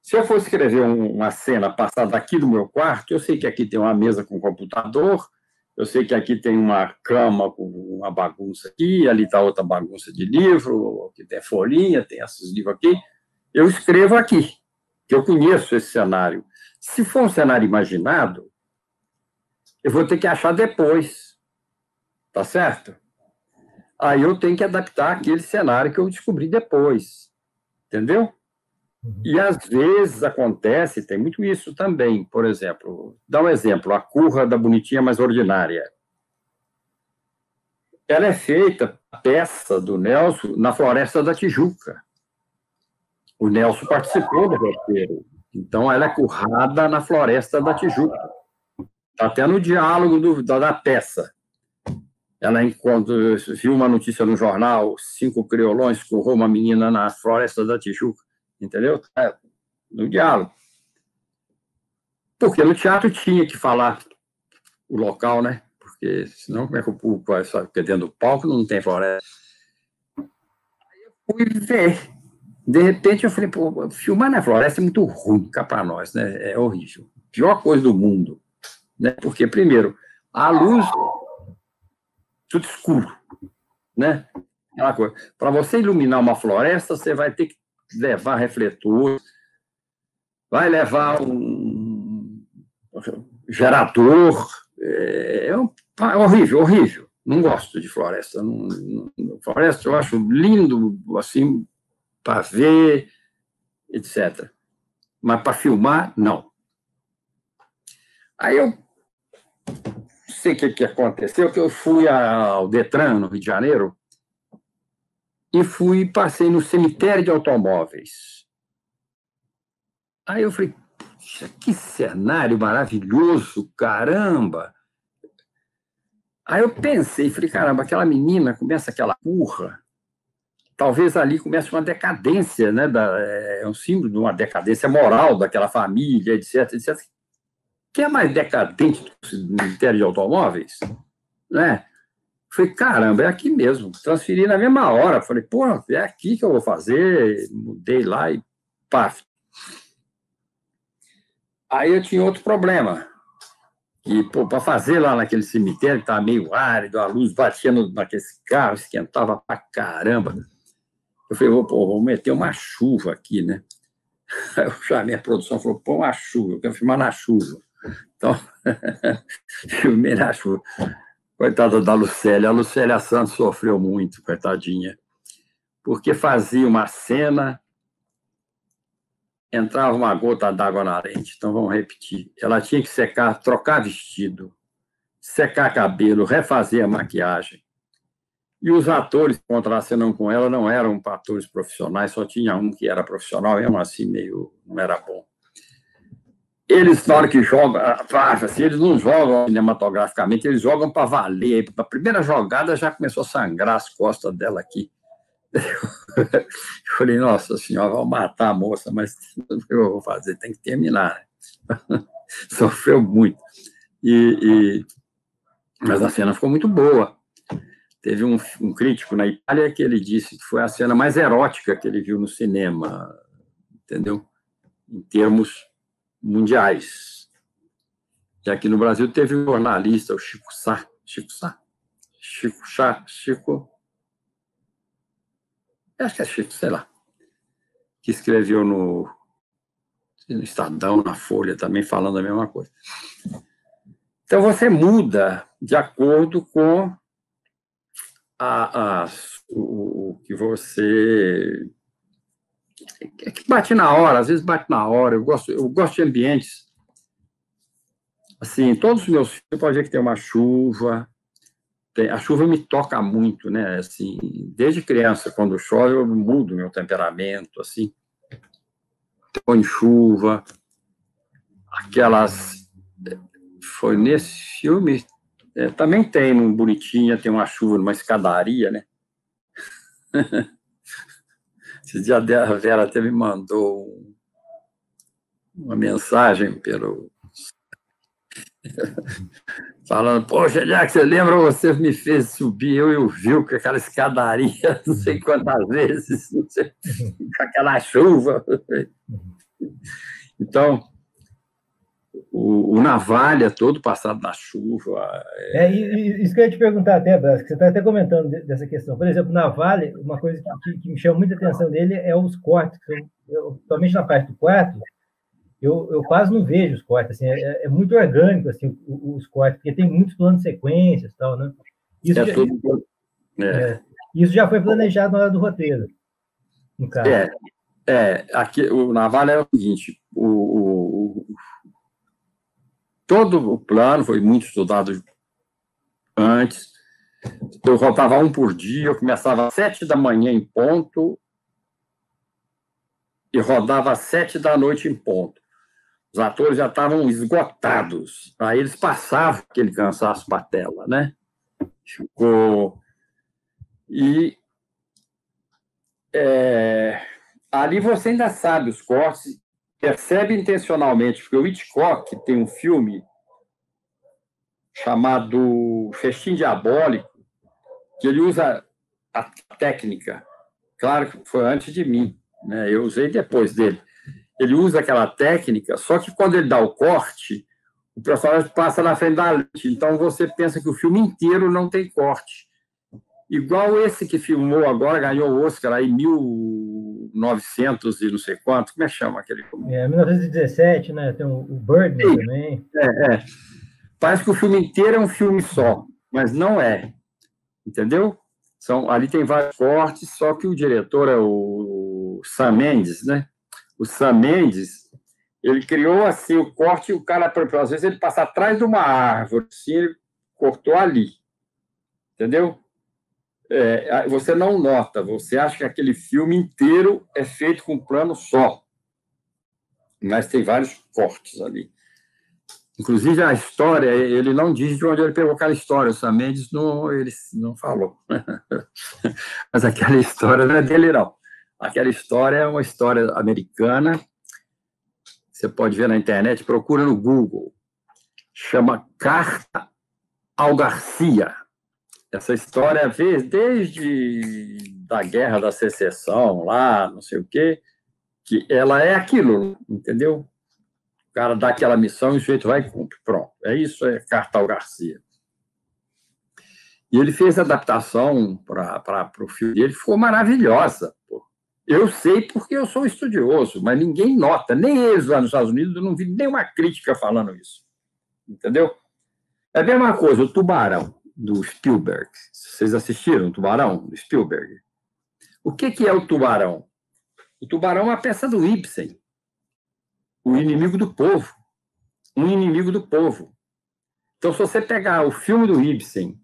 se eu for escrever uma cena passada aqui no meu quarto, eu sei que aqui tem uma mesa com computador, eu sei que aqui tem uma cama com uma bagunça aqui, ali está outra bagunça de livro, aqui tem folhinha, tem esses livros aqui. Eu escrevo aqui, que eu conheço esse cenário. Se for um cenário imaginado, eu vou ter que achar depois, tá certo? Aí eu tenho que adaptar aquele cenário que eu descobri depois, entendeu? E às vezes acontece, tem muito isso também, por exemplo, dá um exemplo, a Curra da Bonitinha Mais Ordinária. Ela é feita, a peça do Nelson, na Floresta da Tijuca. O Nelson participou do roteiro, então ela é currada na Floresta da Tijuca. Está até no diálogo da peça. Ela, quando viu uma notícia no jornal, 5 criolões currou uma menina na Floresta da Tijuca. Entendeu? No diálogo. Porque no teatro tinha que falar o local, né? Porque senão como é que o público vai saber? Porque dentro do palco não tem floresta. Aí eu fui ver. De repente eu falei, pô, filmar na floresta é muito ruim cá para nós, né? É horrível. Pior coisa do mundo. Né? Porque, primeiro, a luz, tudo escuro. Né? Aquela coisa. Para você iluminar uma floresta, você vai ter que levar refletor, vai levar um gerador. É horrível, horrível. Não gosto de floresta. Floresta eu acho lindo, assim, para ver, etc. Mas para filmar, não. Aí eu não sei o que aconteceu, que eu fui ao Detran, no Rio de Janeiro, e passei no cemitério de automóveis. Aí eu falei, puxa, que cenário maravilhoso, caramba! Aí eu pensei, falei, caramba, aquela menina começa aquela curra, talvez ali comece uma decadência, né? É um símbolo de uma decadência moral daquela família, etc, etc. Que é mais decadente do cemitério de automóveis? Né? Falei, caramba, é aqui mesmo. Transferi na mesma hora. Falei, pô, é aqui que eu vou fazer. Mudei lá e paf. Aí eu tinha outro problema. E, pô, para fazer lá naquele cemitério, que estava meio árido, a luz batia naquele carro, esquentava pra caramba. Eu falei, vou meter uma chuva aqui, né? Aí eu chamei a produção e falou, pô, uma chuva, eu quero filmar na chuva. Então, filmei na chuva. Coitada da Lucélia. A Lucélia Santos sofreu muito, coitadinha, porque fazia uma cena, entrava uma gota d'água na lente. Então, vamos repetir. Ela tinha que secar, trocar vestido, secar cabelo, refazer a maquiagem. E os atores que contracenam com ela não eram atores profissionais, só tinha um que era profissional, mesmo assim, meio não era bom. Eles, na hora que jogam, assim, eles não jogam cinematograficamente, eles jogam para valer. A primeira jogada já começou a sangrar as costas dela aqui. Eu falei, nossa senhora, vou matar a moça, mas o que eu vou fazer? Tem que terminar. Sofreu muito. Mas a cena ficou muito boa. Teve um crítico na Itália que ele disse que foi a cena mais erótica que ele viu no cinema, entendeu? Em termos mundiais. E aqui no Brasil teve um jornalista, o Chico Sá, acho que é Chico, sei lá, que escreveu no Estadão, na Folha, também falando a mesma coisa. Então, você muda de acordo com o que você... É que bate na hora, às vezes bate na hora. Eu gosto de ambientes. Assim, todos os meus filmes, você pode ver que tem uma chuva. A chuva me toca muito, né? Assim, desde criança, quando chove, eu mudo meu temperamento, assim. Põe chuva. aquelas... Foi nesse filme... também tem no Bonitinha, tem uma chuva numa escadaria, né? Esse dia a Vera até me mandou uma mensagem falando, poxa, já que você lembra, você me fez subir, eu e o Vil, com aquela escadaria, não sei quantas vezes, não sei, com aquela chuva. Então, o Navalha todo passado na chuva. Isso que eu ia te perguntar até, Brás, que você está até comentando dessa questão. Por exemplo, Navalha, uma coisa que me chama muita atenção dele é os cortes. Somente na parte do quarto, eu quase não vejo os cortes. Assim, é muito orgânico assim, os cortes, porque tem muitos planos de sequências e tal, né? Isso já foi planejado na hora do roteiro, no caso. Aqui, o Navalha é o seguinte, todo o plano foi muito estudado antes. Eu rodava um por dia, eu começava às 7 da manhã em ponto e rodava às 7 da noite em ponto. Os atores já estavam esgotados. Aí eles passavam aquele cansaço para a tela, né? Ali você ainda sabe os cortes, percebe intencionalmente, porque o Hitchcock tem um filme chamado Festim Diabólico, que ele usa a técnica, claro que foi antes de mim, né? Eu usei depois dele. Ele usa aquela técnica, só que quando ele dá o corte, o personagem passa na frente da lente, então você pensa que o filme inteiro não tem corte. Igual esse que filmou agora, ganhou o Oscar aí em 1900 e não sei quanto, como é que chama aquele filme? 1917, né? Tem o Birdman também. Parece que o filme inteiro é um filme só, mas não é, entendeu? Ali tem vários cortes, só que o diretor é o Sam Mendes, né? O Sam Mendes, ele criou assim o corte, e o cara, às vezes, ele passa atrás de uma árvore, assim, ele cortou ali, entendeu? Você não nota, você acha que aquele filme inteiro é feito com um plano só, mas tem vários cortes ali. Inclusive, a história, ele não diz de onde ele pegou aquela história, o Sam Mendes ele não falou. Mas aquela história não é dele, não. Aquela história é uma história americana, você pode ver na internet, procura no Google, chama Carta ao Garcia. Essa história veio desde a Guerra da Secessão, lá, não sei o quê, que ela é aquilo, entendeu? O cara dá aquela missão e o sujeito vai e cumpre. Pronto, isso é Carta ao Garcia. E ele fez a adaptação para o filme dele, ficou maravilhosa. Pô. Eu sei porque eu sou estudioso, mas ninguém nota, nem eles lá nos Estados Unidos, eu não vi nenhuma crítica falando isso. Entendeu? É a mesma coisa, o Tubarão, do Spielberg. Vocês assistiram o Tubarão, do Spielberg? O que é o Tubarão? O Tubarão é uma peça do Ibsen, O Inimigo do Povo. Um inimigo do povo. Então, se você pegar o filme do Ibsen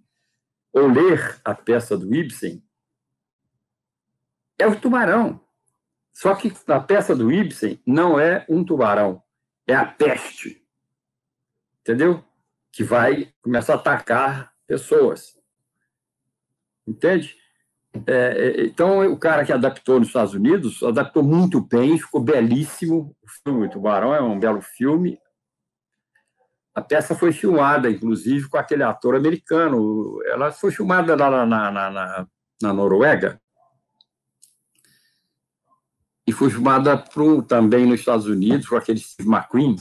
ou ler a peça do Ibsen, é o tubarão. Só que na peça do Ibsen não é um tubarão, é a peste. Entendeu? Que vai começar a atacar pessoas. Entende? Então, o cara que adaptou nos Estados Unidos, adaptou muito bem, ficou belíssimo. O filme Tubarão é um belo filme. A peça foi filmada, inclusive, com aquele ator americano. Ela foi filmada lá na Noruega e foi filmada também nos Estados Unidos, com aquele Steve McQueen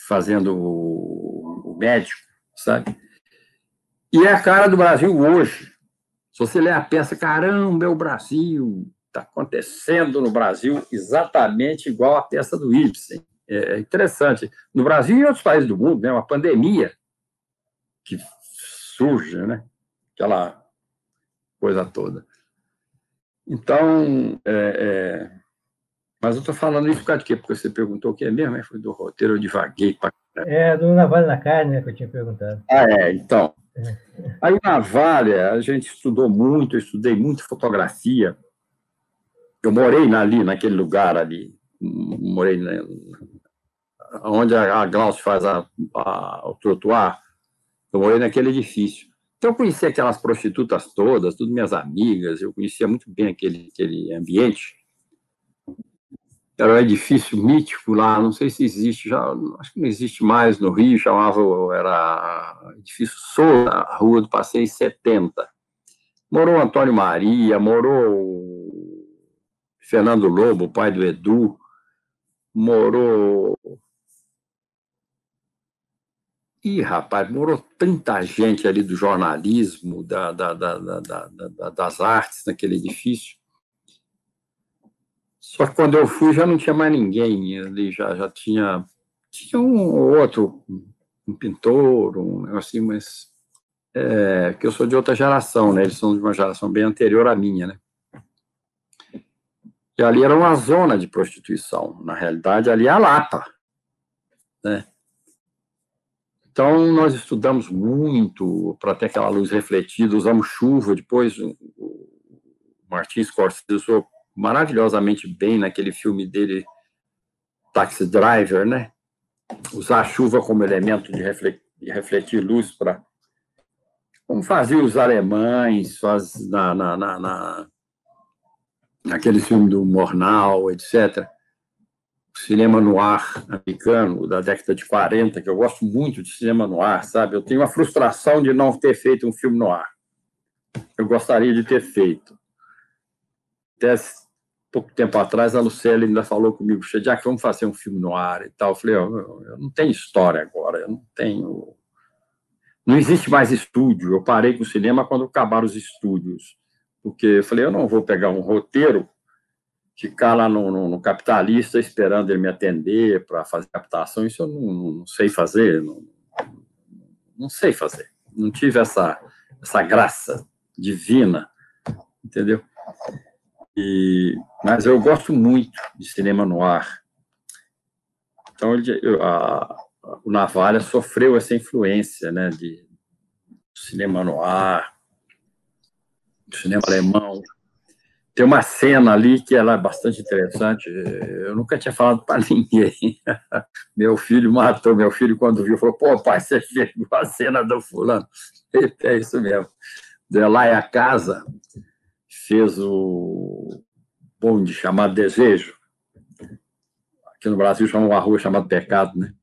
fazendo o médico, sabe? E é a cara do Brasil hoje. Se você ler a peça, caramba, é o Brasil, está acontecendo no Brasil exatamente igual a peça do Ibsen. É interessante. No Brasil e em outros países do mundo, né, uma pandemia que surge, né, aquela coisa toda. Então, mas eu estou falando isso por causa de quê? Porque você perguntou o que é mesmo, foi do roteiro, eu divaguei. Do Navalha na Carne, né, que eu tinha perguntado. Então. Aí o Navalha, a gente estudou muito, eu estudei muito fotografia. Eu morei ali, naquele lugar ali, morei onde a Glaucio faz o trotuar, eu morei naquele edifício. Então, eu conhecia aquelas prostitutas todas, tudo minhas amigas, eu conhecia muito bem aquele ambiente. Era um edifício mítico lá, não sei se existe, já, acho que não existe mais no Rio, era edifício Souza, a Rua do Passeio 70. Morou o Antônio Maria, morou o Fernando Lobo, o pai do Edu, morou... Ih, rapaz, morou tanta gente ali do jornalismo, das artes naquele edifício. Só que quando eu fui já não tinha mais ninguém ali, já tinha um ou outro, um pintor, um negócio assim, mas que eu sou de outra geração, né? Eles são de uma geração bem anterior à minha, né? E ali era uma zona de prostituição, na realidade ali é a Lapa, né? Então, nós estudamos muito para ter aquela luz refletida, usamos chuva, depois o Martin Scorsese usou maravilhosamente bem naquele filme dele, Taxi Driver, né? Usar a chuva como elemento de refletir luz para... Como faziam os alemães, naquele filme do Murnau, etc., cinema noir americano da década de 40, que eu gosto muito de cinema noir, sabe? Eu tenho a frustração de não ter feito um filme noir. Eu gostaria de ter feito. Até pouco tempo atrás, a Lucélia ainda falou comigo, Shediac, vamos fazer um filme noir e tal. Eu falei, eu não tenho história agora, eu não tenho... Não existe mais estúdio. Eu parei com o cinema quando acabaram os estúdios. Porque eu falei, eu não vou pegar um roteiro, ficar lá no Capitalista esperando ele me atender para fazer captação, isso eu não sei fazer, não sei fazer. Não tive essa graça divina, entendeu? Mas eu gosto muito de cinema noir. Então, o Navalha sofreu essa influência, né, de cinema noir, cinema alemão. Tem uma cena ali que ela é bastante interessante. Eu nunca tinha falado para ninguém. Meu filho matou. Meu filho, quando viu, falou: pô, pai, você chegou a cena do fulano. É isso mesmo. Elia Casa fez o bonde chamado Desejo. Aqui no Brasil chama uma rua chamada Pecado, né?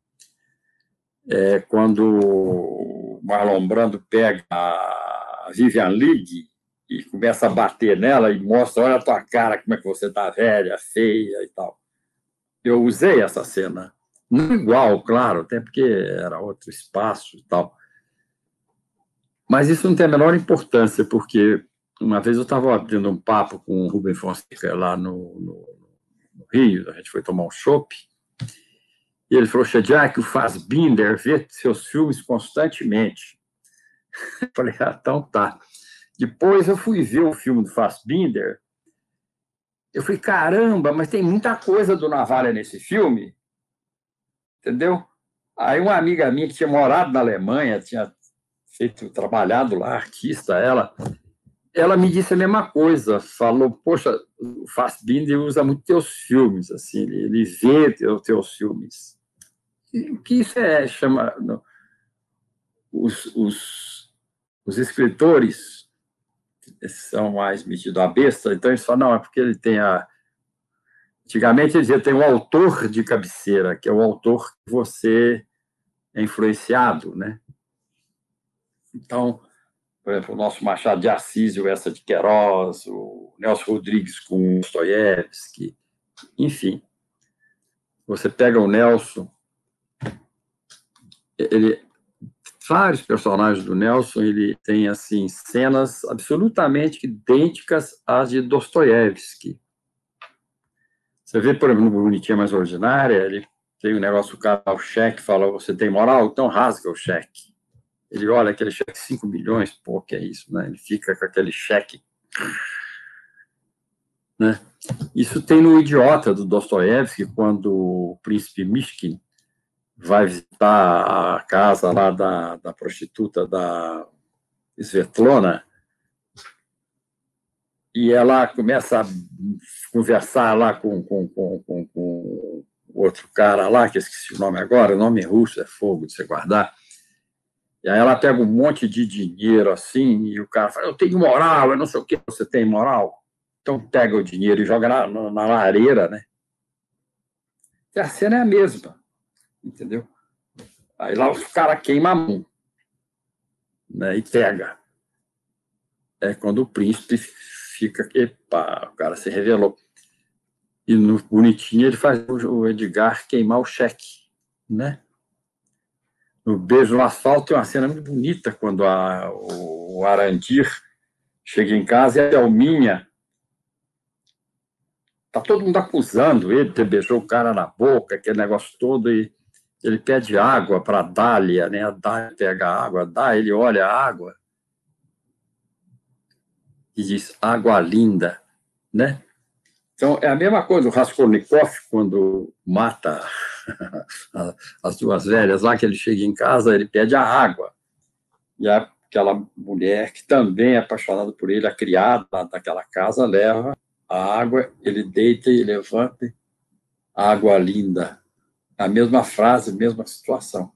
Quando o Marlon Brando pega a Vivian Leigh e começa a bater nela e mostra, olha a tua cara, como é que você tá velha, feia e tal. Eu usei essa cena. Não igual, claro, até porque era outro espaço e tal. Mas isso não tem a menor importância, porque uma vez eu estava tendo um papo com o Rubem Fonseca lá no Rio, a gente foi tomar um chopp, e ele falou, Shediac, o Fassbinder vê seus filmes constantemente. Eu falei, então tá. Depois eu fui ver o filme do Fassbinder, eu falei, caramba, mas tem muita coisa do Navalha nesse filme, entendeu? Aí uma amiga minha que tinha morado na Alemanha, tinha trabalhado lá, artista, ela me disse a mesma coisa, falou, poxa, o Fassbinder usa muito teus filmes, assim, ele vê teus filmes. E o que isso chama... Os escritores são mais metidos à besta, então eles falam, não, é porque ele tem a... Antigamente eles diziam, tem um autor de cabeceira, que é o autor que você é influenciado, né? Então, por exemplo, o nosso Machado de Assis, o Essa de Queiroz, o Nelson Rodrigues com Dostoiévski, enfim. Você pega o Nelson, vários personagens do Nelson, ele tem assim cenas absolutamente idênticas às de Dostoiévski. Você vê, por exemplo, no Bonitinha Mais Ordinária, ele tem um negócio, o cara, o cheque, fala, você tem moral? Então rasga o cheque. Ele olha aquele cheque, 5 milhões, pô, que é isso, né? Ele fica com aquele cheque, né? Isso tem no Idiota, do Dostoiévski, quando o príncipe Mishkin vai visitar a casa lá da prostituta da Svetlana, e ela começa a conversar lá com outro cara lá, que eu esqueci o nome agora, o nome russo é fogo de você guardar. E aí ela pega um monte de dinheiro assim, e o cara fala, eu tenho moral, eu não sei o que, você tem moral? Então pega o dinheiro e joga na lareira, né? E a cena é a mesma, entendeu? Aí lá os caras queimam a mão, né? E pega. É quando o príncipe fica, epa, o cara se revelou. E no bonitinho ele faz o Edgar queimar o cheque, né? No Beijo no Asfalto tem uma cena muito bonita quando o Arandir chega em casa e a Thelminha tá todo mundo acusando ele de ter beijou o cara na boca, aquele negócio todo, e ele pede água para a Dália, né? A Dália pega a água, ele olha a água e diz, água linda, né? Então, é a mesma coisa, o Raskolnikov, quando mata as duas velhas lá, que ele chega em casa, ele pede a água. E aquela mulher, que também é apaixonada por ele, a criada daquela casa, leva a água, ele deita e levanta, água linda. A mesma frase, mesma situação.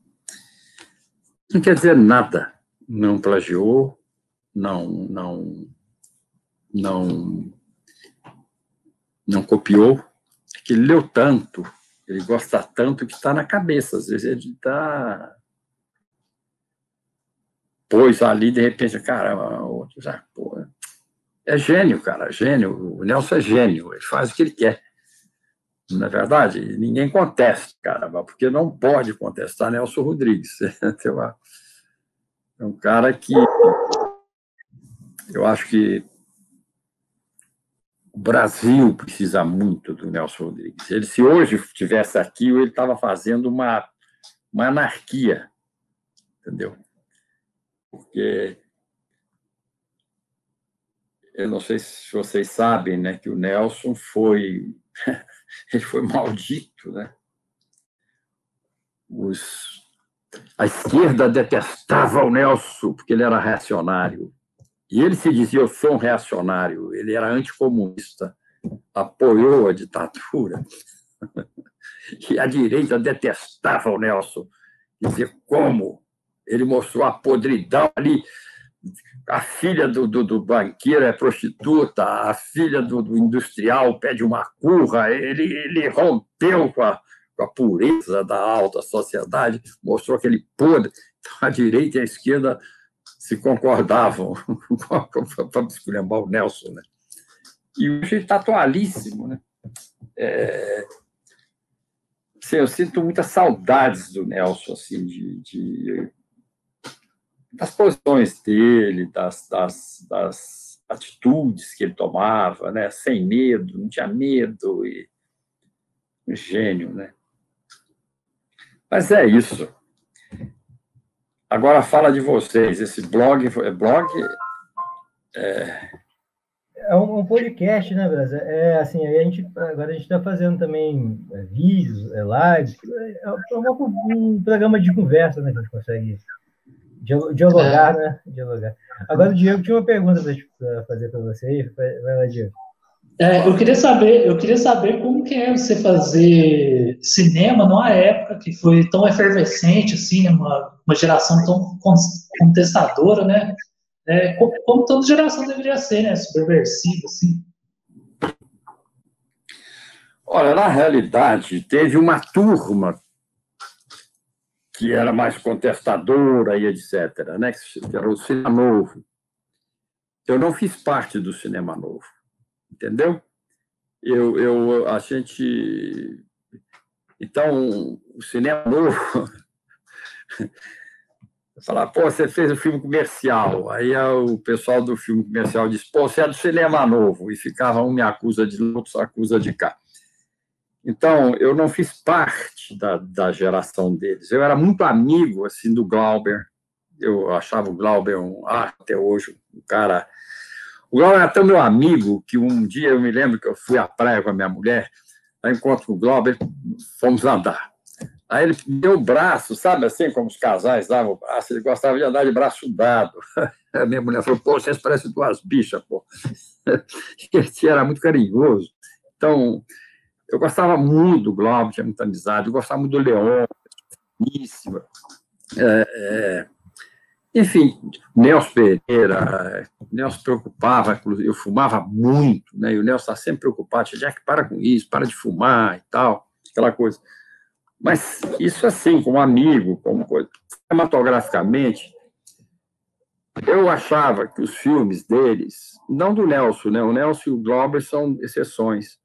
Não quer dizer nada. Não plagiou, não copiou, que ele leu tanto, ele gosta tanto que está na cabeça. Às vezes ele está... Pois ali, de repente, cara, outro já, pô, é gênio, cara, gênio. O Nelson é gênio, ele faz o que ele quer. Não é verdade? Ninguém contesta, cara, porque não pode contestar Nelson Rodrigues. É um cara que eu acho que o Brasil precisa muito do Nelson Rodrigues. Ele, se hoje estivesse aqui, ele estava fazendo uma anarquia, entendeu? Porque eu não sei se vocês sabem, né, que o Nelson ele foi maldito, né? A esquerda detestava o Nelson porque ele era reacionário. E ele se dizia, eu sou um reacionário. Ele era anticomunista, apoiou a ditadura. E a direita detestava o Nelson. Dizia, como? Ele mostrou a podridão ali. A filha do banqueiro é prostituta, a filha do industrial pede uma curra. Ele rompeu com a pureza da alta sociedade, mostrou aquele podre. Então, a direita e a esquerda se concordavam para esculhambar o Nelson, né? E hoje ele está atualíssimo, né? Eu sinto muitas saudades do Nelson, assim, das posições dele, das atitudes que ele tomava, né? Sem medo, não tinha medo, e um gênio, né? Mas é isso. Agora fala de vocês. Esse blog é blog? É um podcast, né, Brasil? Assim, agora a gente está fazendo também vídeos, lives. Um programa de conversa, né, que a gente consegue dialogar, né? Dialogar. Agora o Diego tinha uma pergunta para fazer para você. Vai lá, Diego. Eu queria saber como que é você fazer cinema numa época que foi tão efervescente, assim, uma geração tão contestadora, né? Como toda geração deveria ser, né? Subversiva, assim. Olha, na realidade, teve uma turma que era mais contestadora e etc., né? Que era o Cinema Novo. Eu não fiz parte do Cinema Novo, entendeu? A gente... Então, o Cinema Novo... Falar, pô, você fez o filme comercial. Aí o pessoal do filme comercial disse, pô, você é do Cinema Novo. E ficava, um me acusa de lá, outro acusa de cá. Então, eu não fiz parte da geração deles. Eu era muito amigo, assim, do Glauber. Eu achava o Glauber até hoje, um cara... O Glauber era tão meu amigo que um dia eu me lembro que eu fui à praia com a minha mulher, aí encontro com o Glauber, fomos andar. Aí ele me deu o braço, sabe assim, como os casais davam o braço, ele gostava de andar de braço dado. A minha mulher falou, pô, vocês parecem duas bichas, pô. Ele era muito carinhoso. Então, Eu gostava muito do Globo, tinha muita amizade, eu gostava muito do Leon, finíssima. Enfim, Nelson Pereira, Nelson se preocupava, inclusive, eu fumava muito, né? E o Nelson está sempre preocupado, já que para com isso, para de fumar e tal, aquela coisa. Mas isso assim, como amigo, como coisa. Cinematograficamente, eu achava que os filmes deles, não do Nelson, né? O Nelson e o Glauber são exceções.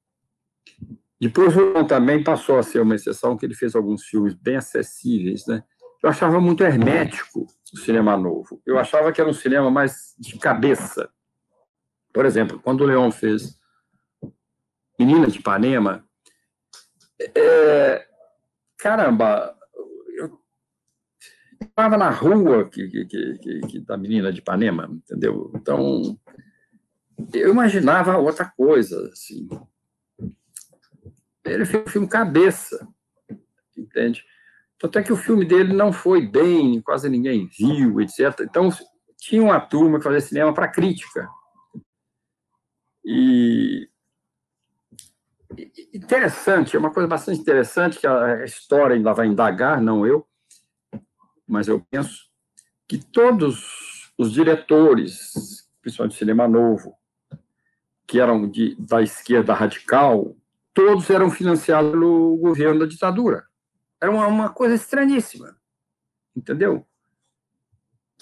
Depois o Leon também passou a ser uma exceção, que ele fez alguns filmes bem acessíveis, né? Eu achava muito hermético o cinema novo. Eu achava que era um cinema mais de cabeça. Por exemplo, quando o Leon fez Menina de Ipanema, caramba, eu estava na rua da Menina de Ipanema, entendeu? Então, eu imaginava outra coisa, assim. Ele fez um filme cabeça, entende? Tanto é que o filme dele não foi bem, quase ninguém viu, etc. Então, tinha uma turma que fazia cinema para crítica. E interessante, é uma coisa bastante interessante, que a história ainda vai indagar, não eu, mas eu penso que todos os diretores, principalmente de cinema novo, que eram da esquerda radical, todos eram financiados pelo governo da ditadura. Era uma coisa estranhíssima, entendeu?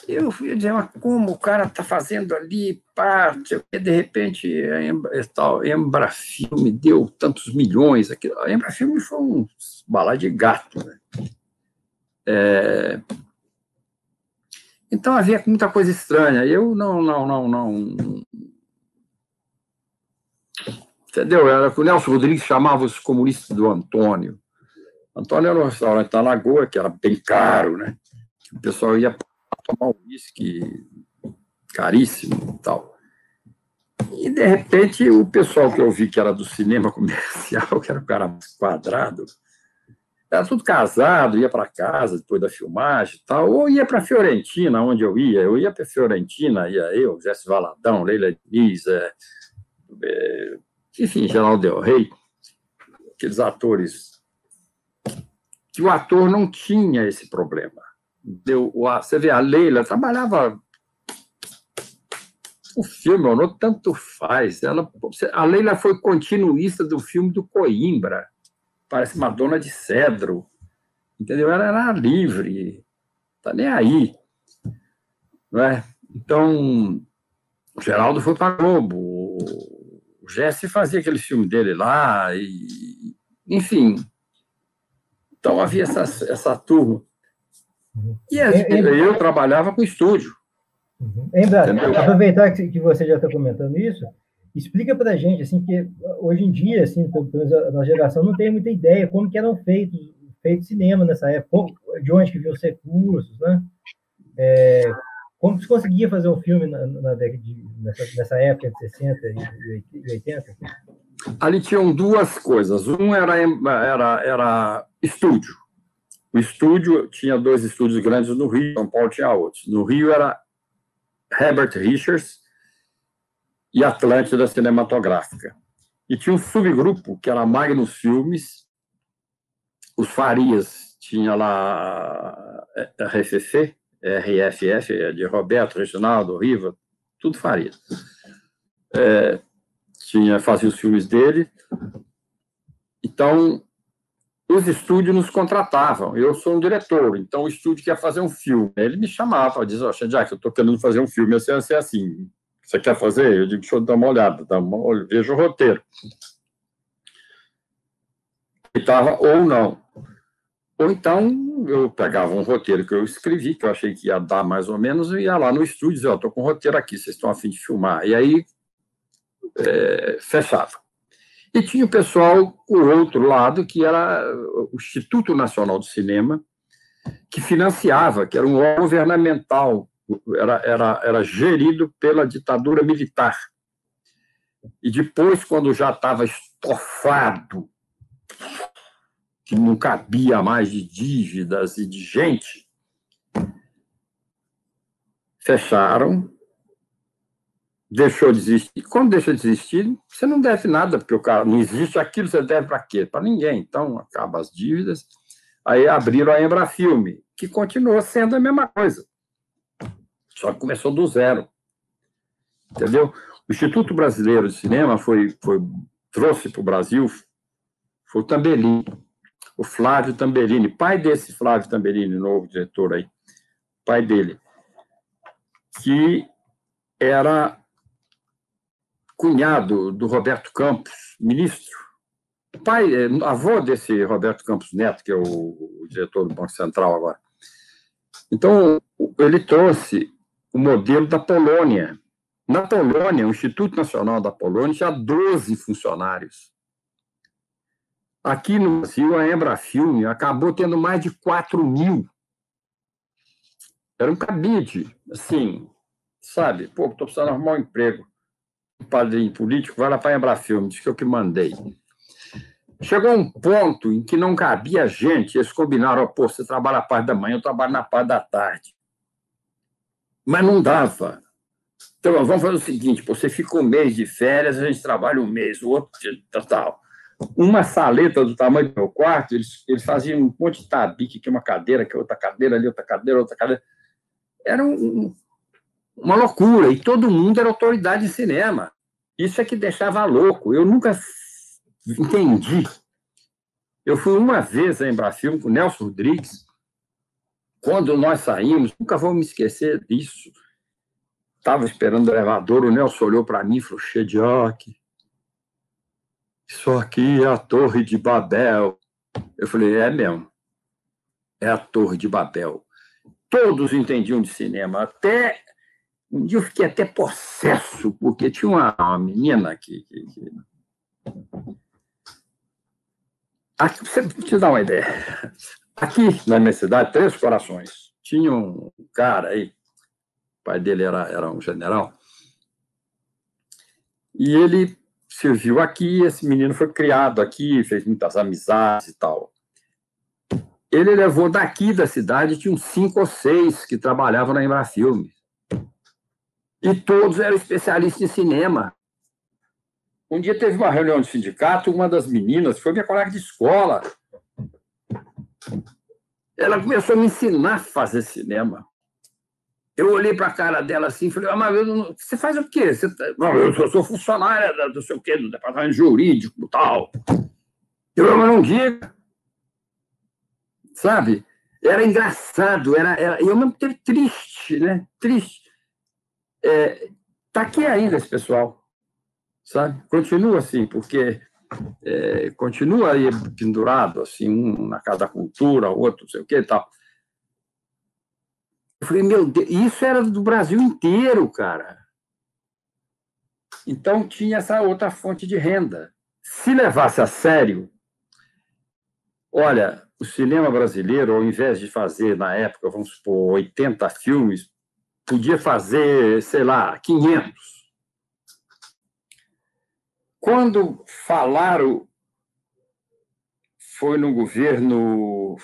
Eu fui dizer, mas como o cara está fazendo ali parte, de repente a Embrafilme deu tantos milhões, a Embrafilme foi um bala de gato, né? Então havia muita coisa estranha. Eu não. Entendeu? Era, o Nelson Rodrigues chamava os comunistas do Antônio. Antônio era um restaurante na Lagoa, que era bem caro, né? O pessoal ia tomar um uísque caríssimo e tal. E, de repente, o pessoal que eu vi que era do cinema comercial, que era um cara mais quadrado, era tudo casado, ia para casa depois da filmagem e tal, ou ia para Fiorentina, onde eu ia. Eu ia para Fiorentina, ia eu, Jesse Valadão, Leila Diniz, enfim, Geraldo Del Rey, aqueles atores que o ator não tinha esse problema. Você vê, a Leila trabalhava o filme, não tanto faz. A Leila foi continuista do filme do Coimbra, parece Madonna de Cedro, entendeu? Ela era livre, tá nem aí, não é? Então, o Geraldo foi para a Globo, o Jesse fazia aquele filme dele lá, enfim. Então, havia essa turma. E eu trabalhava com estúdio. Hein, Brás, aproveitar que você já está comentando isso, explica para a gente, assim, que hoje em dia, assim, pelo menos a nossa geração não tem muita ideia como que eram feitos cinema nessa época, de onde que vinham os recursos, né? Como se conseguia fazer um filme nessa época de 60 e 80? Ali tinham duas coisas. Um era estúdio. O estúdio tinha 2 estúdios grandes no Rio, São Paulo tinha outros. No Rio era Herbert Richards e Atlântida Cinematográfica. E tinha um subgrupo, que era Magnus Filmes, os Farias, tinha lá RFF, de Roberto, Reginaldo, Riva, tudo Farias. Fazia os filmes dele. Então, os estúdios nos contratavam. Eu sou um diretor, então o estúdio quer fazer um filme. Ele me chamava, dizia, Jack, eu estou querendo fazer um filme, assim. Você quer fazer? Eu digo, deixa eu dar uma olhada, veja o roteiro. E estava ou não. Ou então, eu pegava um roteiro que eu escrevi, que eu achei que ia dar mais ou menos, e ia lá no estúdio e dizia, estou com um roteiro aqui, vocês estão a fim de filmar. E aí, fechava. E tinha o pessoal, o outro lado, que era o Instituto Nacional do Cinema, que financiava, que era um órgão governamental, era gerido pela ditadura militar. E depois, quando já estava estofado, que não cabia mais de dívidas e de gente, fecharam, deixou de existir. Quando deixa de existir, você não deve nada, porque o cara não existe aquilo, você deve para quê? Para ninguém. Então, acaba as dívidas. Aí abriram a Embrafilme, que continuou sendo a mesma coisa, só que começou do zero. Entendeu? O Instituto Brasileiro de Cinema trouxe para o Brasil, foi o Tambellini, o Flávio Tambellini, pai desse Flávio Tambellini, novo diretor aí, pai dele, que era cunhado do Roberto Campos, ministro, avô desse Roberto Campos Neto, que é o diretor do Banco Central agora. Então, ele trouxe o modelo da Polônia. Na Polônia, o Instituto Nacional da Polônia tinha 12 funcionários. Aqui no Brasil, a Embrafilme acabou tendo mais de 4.000. Era um cabide, assim, sabe? Pô, estou precisando arrumar um emprego. Um padrinho político, vai lá para a Embrafilme, diz que eu que mandei. Chegou um ponto em que não cabia gente, eles combinaram, pô, você trabalha na parte da manhã, eu trabalho na parte da tarde. Mas não dava. Então, vamos fazer o seguinte, você fica um mês de férias, a gente trabalha um mês, o outro, tal. Uma saleta do tamanho do meu quarto, eles faziam um monte de tabique, que uma cadeira, que outra cadeira, ali outra cadeira, outra cadeira. Era uma loucura, e todo mundo era autoridade em cinema. Isso é que deixava louco. Eu nunca entendi. Eu fui uma vez à Embrafilme com o Nelson Rodrigues, quando nós saímos, nunca vou me esquecer disso. Estava esperando o elevador, o Nelson olhou para mim e falou, Chediak, isso aqui é a Torre de Babel. Eu falei, é mesmo, é a Torre de Babel. Todos entendiam de cinema, até um dia eu fiquei até possesso, porque tinha uma menina que... Aqui, pra você te dar uma ideia, aqui na minha cidade, Três Corações, tinha um cara aí, o pai dele era um general, e ele serviu aqui, esse menino foi criado aqui, fez muitas amizades e tal. Ele levou daqui da cidade, tinha uns 5 ou 6 que trabalhavam na Embrafilme. E todos eram especialistas em cinema. Um dia teve uma reunião de sindicato, uma das meninas, foi minha colega de escola. Ela começou a me ensinar a fazer cinema. Eu olhei para a cara dela assim e falei, mas você faz o quê? Não, eu sou funcionária do sei o quê, do departamento jurídico e tal. Eu não diga. Sabe? Era engraçado, e ao mesmo tempo triste, né? Triste. Está aqui ainda esse pessoal, sabe? Continua assim, porque continua aí pendurado, assim, um na Casa da Cultura, outro não sei o quê e tal. Eu falei, meu Deus, isso era do Brasil inteiro, cara. Então tinha essa outra fonte de renda. Se levasse a sério, olha, o cinema brasileiro, ao invés de fazer, na época, vamos supor, 80 filmes, podia fazer, sei lá, 500. Quando falaram, foi no governo...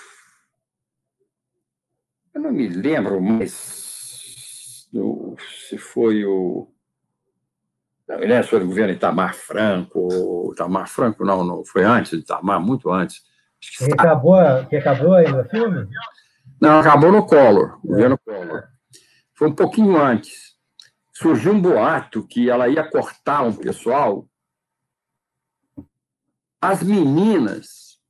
Eu não me lembro mais se foi o... Não me lembro se foi o governo Itamar Franco. Itamar Franco, não foi antes de Itamar, muito antes. Que acabou aí no filme? Não, acabou no Collor, governo Collor. Foi um pouquinho antes. Surgiu um boato que ela ia cortar um pessoal. As meninas,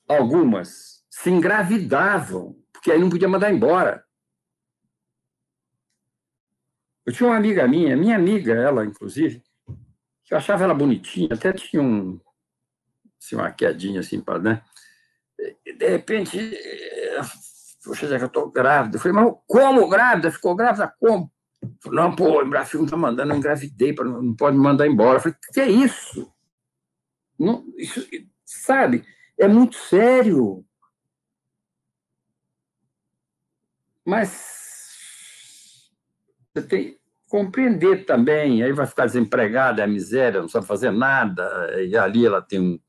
algumas, se engravidavam, porque aí não podia mandar embora. Eu tinha uma amiga minha amiga, ela, inclusive, que eu achava ela bonitinha, até tinha assim, uma quedinha assim, né? E, de repente, poxa, já que eu estou grávida. Eu falei, mas como grávida? Ficou grávida como? Falei, não, pô, o Embrafilme está mandando, eu engravidei, não pode me mandar embora. Eu falei, que é isso? Não, isso, sabe, é muito sério. Mas você tem que compreender também, aí vai ficar desempregada, é a miséria, não sabe fazer nada, e ali ela tem um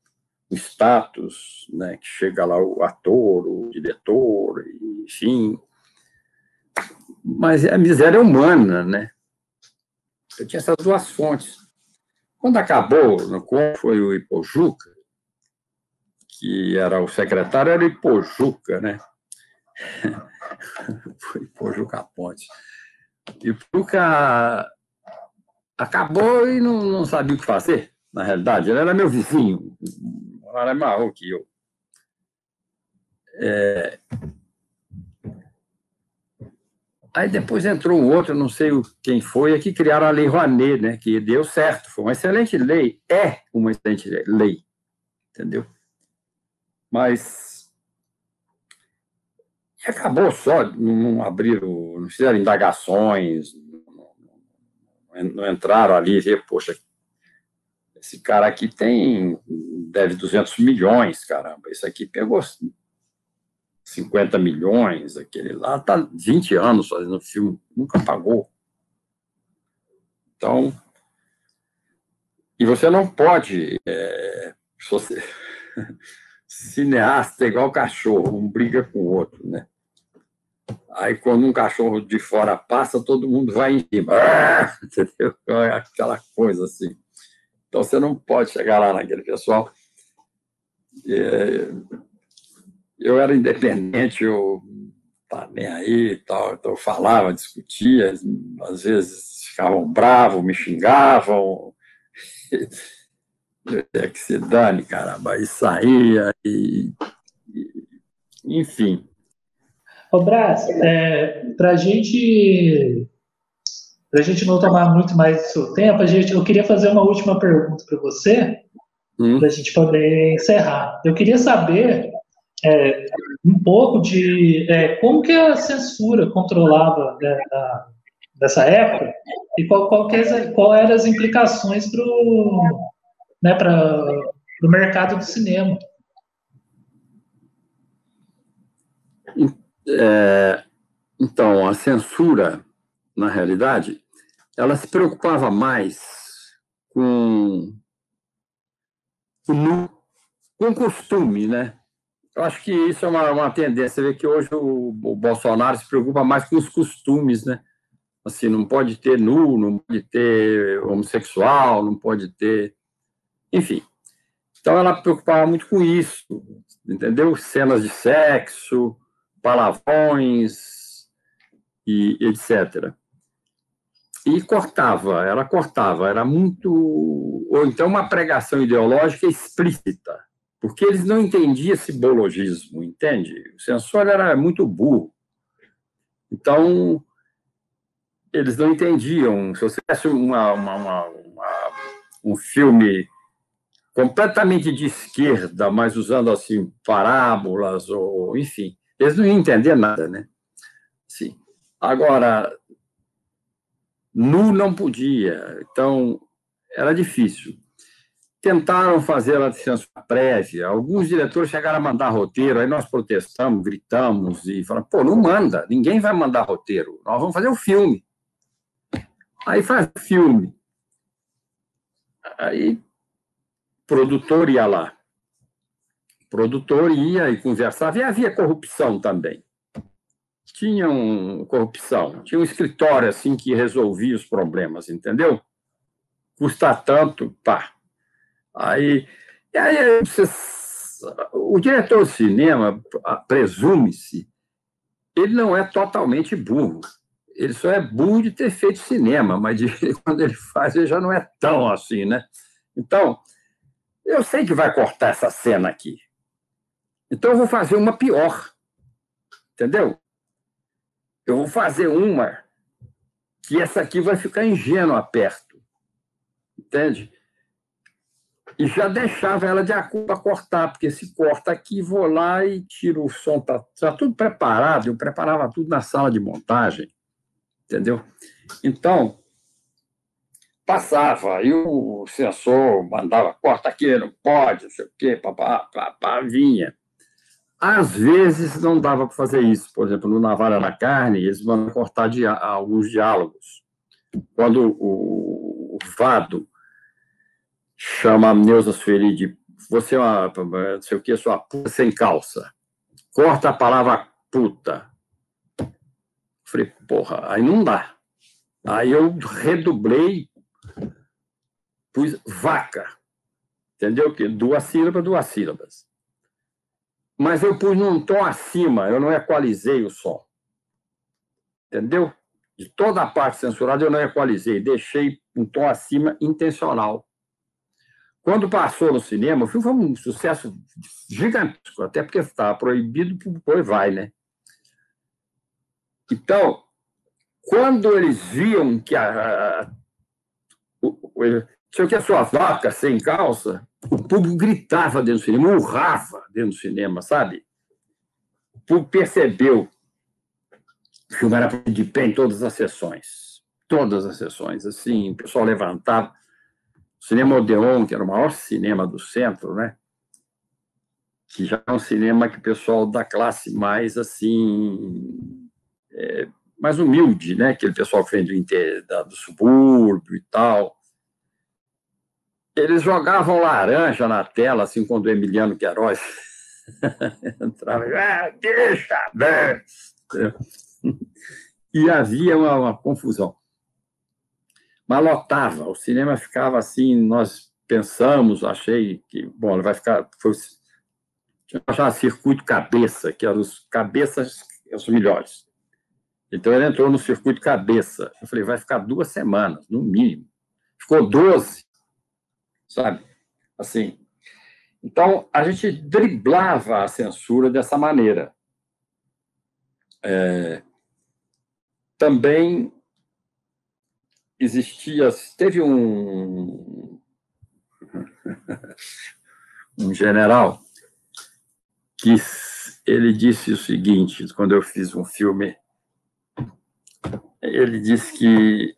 status, né, que chega lá o ator, o diretor, enfim. Mas a miséria é humana, né? Eu tinha essas duas fontes. Quando acabou, foi o Ipojuca, que era o secretário, era o Ipojuca, né? Foi Ipojuca Pontes. Ipojuca acabou e não sabia o que fazer, na realidade. Ele era meu vizinho, era maior que eu. Aí depois entrou um outro, não sei quem foi, que criaram a Lei Rouanet, né? Que deu certo, foi uma excelente lei, é uma excelente lei, entendeu? Mas acabou só, não abriram, não fizeram indagações, não entraram ali e ver, poxa, esse cara aqui deve 200 milhões, caramba, esse aqui pegou 50 milhões, aquele lá está 20 anos fazendo filme, nunca pagou. Então, e você não pode, cineasta é igual cachorro, um briga com o outro, né? Aí, quando um cachorro de fora passa, todo mundo vai em cima. Entendeu? Aquela coisa assim. Então, você não pode chegar lá naquele pessoal. Eu era independente, eu estava nem aí e tal. Então, eu falava, discutia, às vezes ficavam bravos, me xingavam. É que se dane, caramba. Aí saía, enfim. Ô, Brás, para a gente não tomar muito mais do seu tempo, eu queria fazer uma última pergunta para você, para a gente poder encerrar. Eu queria saber um pouco de como que a censura controlava, né, dessa época e qual eram as implicações para o mercado do cinema. Então, a censura, na realidade, ela se preocupava mais com costume, né? Eu acho que isso é uma tendência. Você vê que hoje o Bolsonaro se preocupa mais com os costumes, né? Assim, não pode ter nu, não pode ter homossexual, não pode ter... Enfim. Então, ela preocupava muito com isso, entendeu? Cenas de sexo, palavrões e etc. E ela cortava, era muito... Ou então uma pregação ideológica explícita, porque eles não entendiam esse biologismo, entende? O censor era muito burro. Então, eles não entendiam. Se você tivesse um filme completamente de esquerda, mas usando assim parábolas, ou enfim, eles não iam entender nada, né? Sim. Agora, nu não podia, então era difícil. Tentaram fazer a censura prévia, alguns diretores chegaram a mandar roteiro, aí nós protestamos, gritamos e falamos, pô, não manda, ninguém vai mandar roteiro, nós vamos fazer o filme. Aí faz o filme. Aí o produtor ia lá. O produtor ia e conversava, e havia corrupção também. Tinha corrupção, tinha um escritório assim que resolvia os problemas, entendeu? Custa tanto, pá. Aí o diretor de cinema, presume-se, ele não é totalmente burro. Ele só é burro de ter feito cinema, mas quando ele faz, ele já não é tão assim, né? Então, eu sei que vai cortar essa cena aqui. Então, eu vou fazer uma pior. Entendeu? Eu vou fazer uma que essa aqui vai ficar ingênua perto. Entende? E já deixava ela de acordo para cortar, porque se corta aqui, vou lá e tiro o som. Está tudo preparado, eu preparava tudo na sala de montagem. Entendeu? Então, passava, aí o censor mandava, corta aqui, não pode, não sei o quê, vinha. Às vezes não dava para fazer isso. Por exemplo, no Navalha na Carne, eles mandam cortar alguns diálogos. Quando o Vado chama a Neuza Sueli de você é uma, não sei o que, sua puta sem calça. Corta a palavra puta. Falei, porra, aí não dá. Aí eu redublei, pus vaca, entendeu? Que 2 sílabas, 2 sílabas. Mas eu pus num tom acima, eu não equalizei o som. Entendeu? De toda a parte censurada eu não equalizei, deixei um tom acima intencional. Quando passou no cinema, o filme foi um sucesso gigantesco, até porque estava proibido, depois vai, né? Então, quando eles viam que sei o que, a sua vaca sem calça, o público gritava dentro do cinema, urrava dentro do cinema, sabe? O público percebeu que o filme era de pé em todas as sessões. Todas as sessões, assim, o pessoal levantava. O Cinema Odeon, que era o maior cinema do centro, né? Que já é um cinema que o pessoal da classe mais, assim, mais humilde, né? Aquele pessoal que vem do subúrbio e tal. Eles jogavam laranja na tela, assim, quando o Emiliano Queiroz entrava, deixa ver. E havia uma confusão. Mas lotava, o cinema ficava assim, nós pensamos, achei que, bom, ele vai ficar, chamava circuito cabeça, que eram os cabeças, os melhores. Então ele entrou no circuito cabeça. Eu falei, vai ficar 2 semanas, no mínimo. Ficou 12, sabe? Assim. Então, a gente driblava a censura dessa maneira. Também existia, teve um general que ele disse o seguinte, quando eu fiz um filme, ele disse que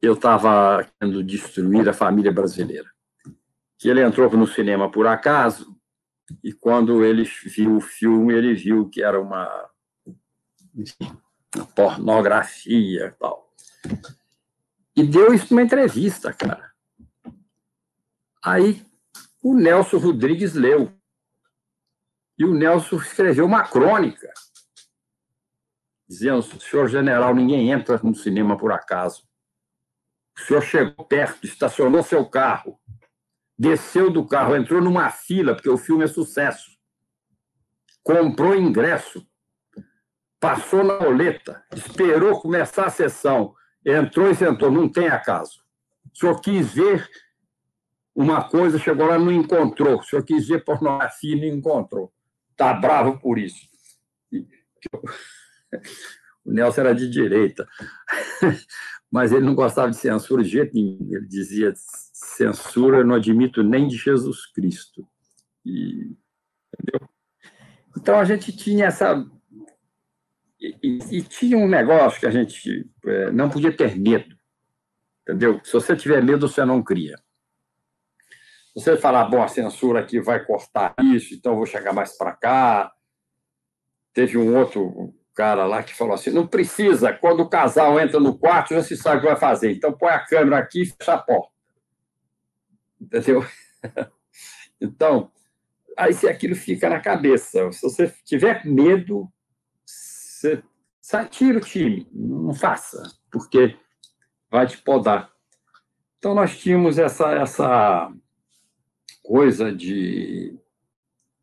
eu estava querendo destruir a família brasileira. Que ele entrou no cinema por acaso, e quando ele viu o filme, ele viu que era uma pornografia e tal. E deu isso numa entrevista, cara. Aí o Nelson Rodrigues leu. E o Nelson escreveu uma crônica, dizendo, senhor general, ninguém entra no cinema por acaso. O senhor chegou perto, estacionou seu carro, desceu do carro, entrou numa fila, porque o filme é sucesso, comprou ingresso, passou na roleta, esperou começar a sessão, entrou e sentou, não tem acaso. O senhor quis ver uma coisa, chegou lá, não encontrou. O senhor quis ver pornografia e não encontrou. Está bravo por isso. O Nelson era de direita, mas ele não gostava de censura de jeito nenhum. Ele dizia, censura eu não admito nem de Jesus Cristo. Entendeu? Então, a gente tinha essa... E tinha um negócio que a gente não podia ter medo. Entendeu? Se você tiver medo, você não cria. Se você falar, bom, a censura aqui vai cortar isso, então eu vou chegar mais para cá. Teve um outro cara lá que falou assim, não precisa, quando o casal entra no quarto, já se sabe o que vai fazer. Então, põe a câmera aqui e fecha a porta. Entendeu? Então, aí se aquilo fica na cabeça. Se você tiver medo, você tira o time, não faça, porque vai te podar. Então, nós tínhamos essa coisa de...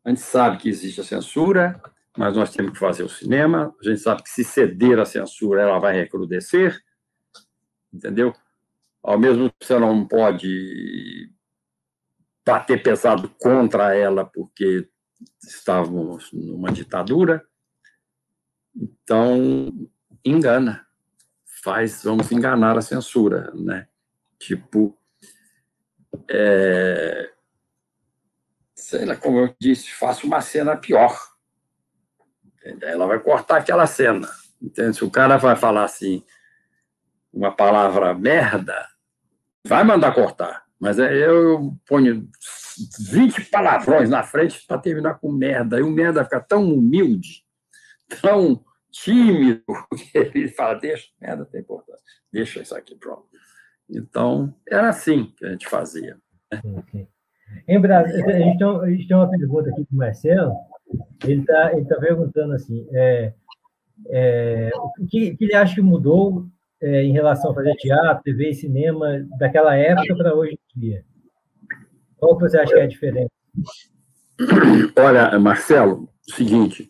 A gente sabe que existe a censura, mas nós temos que fazer o cinema. A gente sabe que se ceder à censura, ela vai recrudescer, entendeu? Ao mesmo tempo, você não pode bater pesado contra ela, porque estávamos numa ditadura. Então, engana. Vamos enganar a censura, né? Tipo, sei lá, como eu disse, faça uma cena pior. Ela vai cortar aquela cena. Entende? Se o cara vai falar assim, uma palavra merda, vai mandar cortar. Mas eu ponho 20 palavrões na frente para terminar com merda. E o merda fica tão humilde, tão tímido, que ele fala, deixa, merda tem importância, deixa isso aqui, pronto. Então, era assim que a gente fazia. Okay. Em Brasília, a gente tem uma pergunta aqui do Marcelo. Ele tá perguntando assim, O que ele acha que mudou em relação a fazer teatro, TV e cinema daquela época para hoje em dia? Qual que você acha que é a diferença? Olha, Marcelo, o seguinte,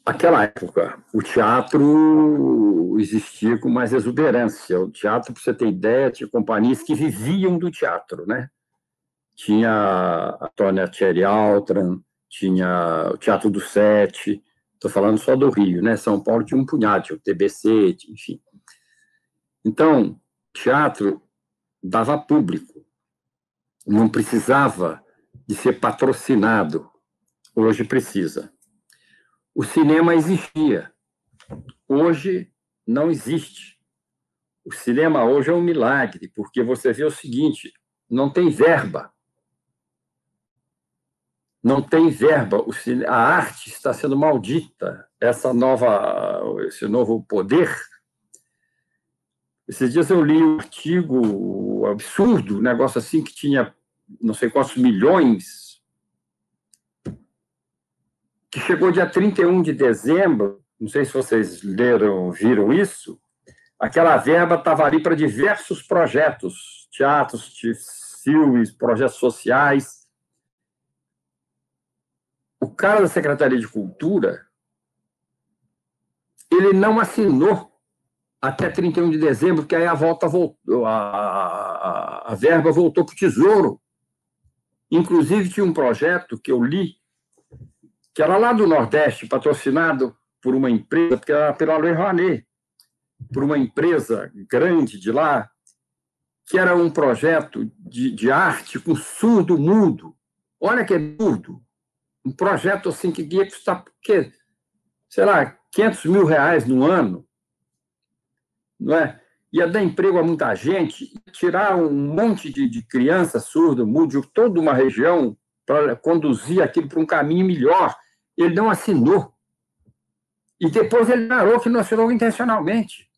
naquela época, o teatro existia com mais exuberância. O teatro, para você ter ideia, tinha companhias que viviam do teatro, né? Tinha a Tônia Thierry Altran, tinha o Teatro do Sete, estou falando só do Rio, né? São Paulo tinha um punhado, tinha o TBC, enfim. Então, teatro dava público, não precisava de ser patrocinado. Hoje precisa. O cinema existia, hoje não existe. O cinema hoje é um milagre, porque você vê o seguinte, não tem verba. Não tem verba, a arte está sendo maldita, esse novo poder. Esses dias eu li um artigo absurdo, um negócio assim que tinha não sei quantos milhões, que chegou dia 31 de dezembro, não sei se vocês viram isso, aquela verba estava ali para diversos projetos, teatros, filmes, projetos sociais. O cara da Secretaria de Cultura, ele não assinou até 31 de dezembro, porque aí a verba voltou para o Tesouro. Inclusive, tinha um projeto que eu li, que era lá do Nordeste, patrocinado por uma empresa, porque era pela Lei Rouanet, por uma empresa grande de lá, que era um projeto de arte com surdo-mudo. Olha que absurdo. Um projeto assim que ia custar, sei lá, R$500 mil no ano, não é? Ia dar emprego a muita gente, tirar um monte de crianças surdas, mudo, de toda uma região, para conduzir aquilo para um caminho melhor. Ele não assinou. E depois ele declarou que não assinou intencionalmente.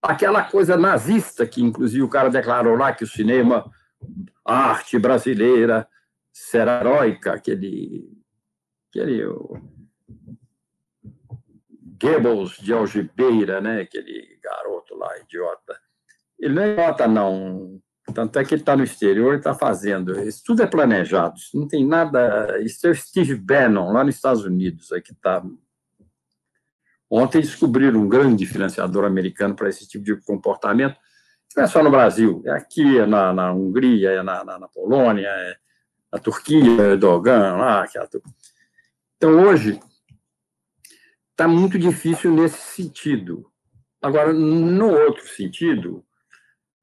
Aquela coisa nazista, que inclusive o cara declarou lá que o cinema, a arte brasileira, será heróica, aquele Goebbels de Algibeira, né? Aquele garoto lá, idiota. Ele não é idiota, não. Tanto é que ele está no exterior e está fazendo. Isso tudo é planejado. Isso não tem nada. Isso é o Steve Bannon, lá nos Estados Unidos. Aqui está. Ontem descobriram um grande financiador americano para esse tipo de comportamento. Não é só no Brasil. É aqui, é na Hungria, é na Polônia, é na Turquia, Erdogan, lá. Então, hoje, está muito difícil nesse sentido. Agora, no outro sentido,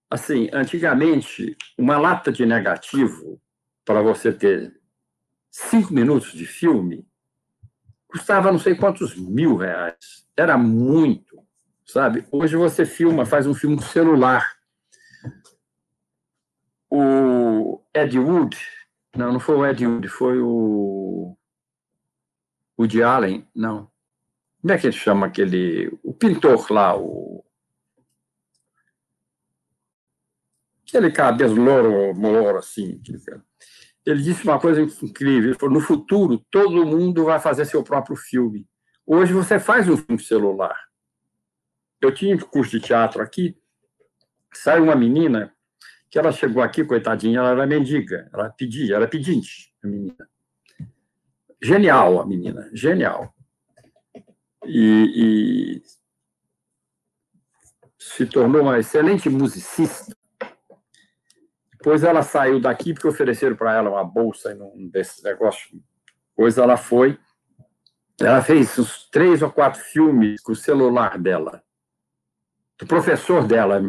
assim, antigamente, uma lata de negativo, para você ter 5 minutos de filme, custava não sei quantos R$1.000. Era muito, sabe? Hoje você faz um filme com celular. O Ed Wood, não foi o Ed Wood, foi o Woody Allen, não. Como é que ele chama o pintor lá, aquele cabelo louro assim. Ele disse uma coisa incrível, ele falou, no futuro todo mundo vai fazer seu próprio filme. Hoje você faz um filme celular. Eu tinha um curso de teatro aqui, saiu uma menina, que ela chegou aqui, coitadinha, ela era mendiga, ela era pedinte, a menina. Genial a menina, genial. E se tornou uma excelente musicista. Depois ela saiu daqui porque ofereceram para ela uma bolsa desse negócio. Depois ela fez uns 3 ou 4 filmes com o celular dela. Do professor dela,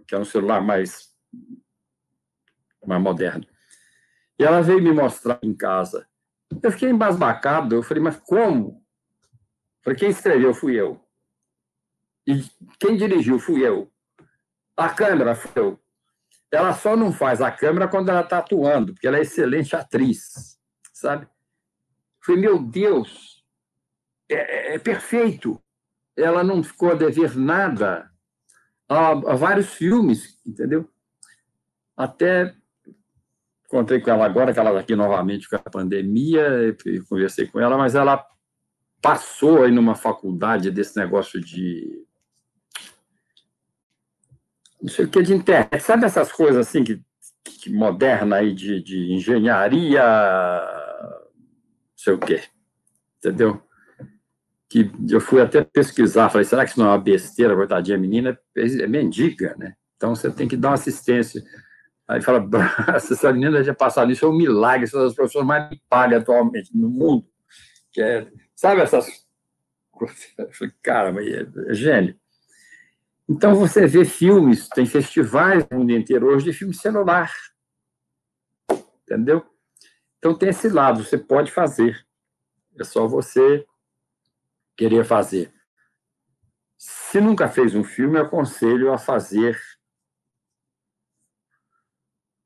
que é um celular mais moderno. E ela veio me mostrar em casa. Eu fiquei embasbacado, eu falei, mas como? Falei, quem escreveu fui eu. E quem dirigiu fui eu. A câmera fui eu. Ela só não faz a câmera quando ela está atuando, porque ela é excelente atriz, sabe? Falei, meu Deus, é perfeito. Ela não ficou a dever nada a vários filmes, entendeu? Até encontrei com ela agora, que ela está aqui novamente com a pandemia, conversei com ela, mas ela passou aí numa faculdade desse negócio de não sei o que, de internet. Sabe essas coisas assim que moderna aí de engenharia, não sei o quê, entendeu? Que eu fui até pesquisar, falei, será que isso não é uma besteira, coitadinha, a menina é mendiga, né? Então você tem que dar uma assistência. Aí fala, essa menina já passar nisso é um milagre, são as pessoas mais me pagam atualmente no mundo. Que é, sabe essas coisas? Eu falei, cara, mas é gênio. Então você vê filmes, tem festivais no mundo inteiro hoje de filme celular, entendeu? Então tem esse lado, você pode fazer, é só você querer fazer. Se nunca fez um filme, eu aconselho a fazer,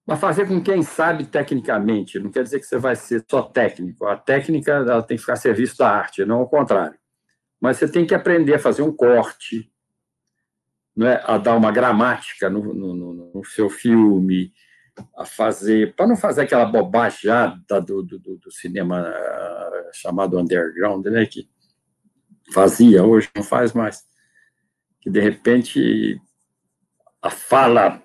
mas fazer com quem sabe tecnicamente. Não quer dizer que você vai ser só técnico. A técnica ela tem que ficar a serviço da arte, não ao contrário. Mas você tem que aprender a fazer um corte, não é? A dar uma gramática no seu filme, a fazer, para não fazer aquela bobagem já do cinema chamado underground, né? Que fazia, hoje não faz mais. Que, de repente, a fala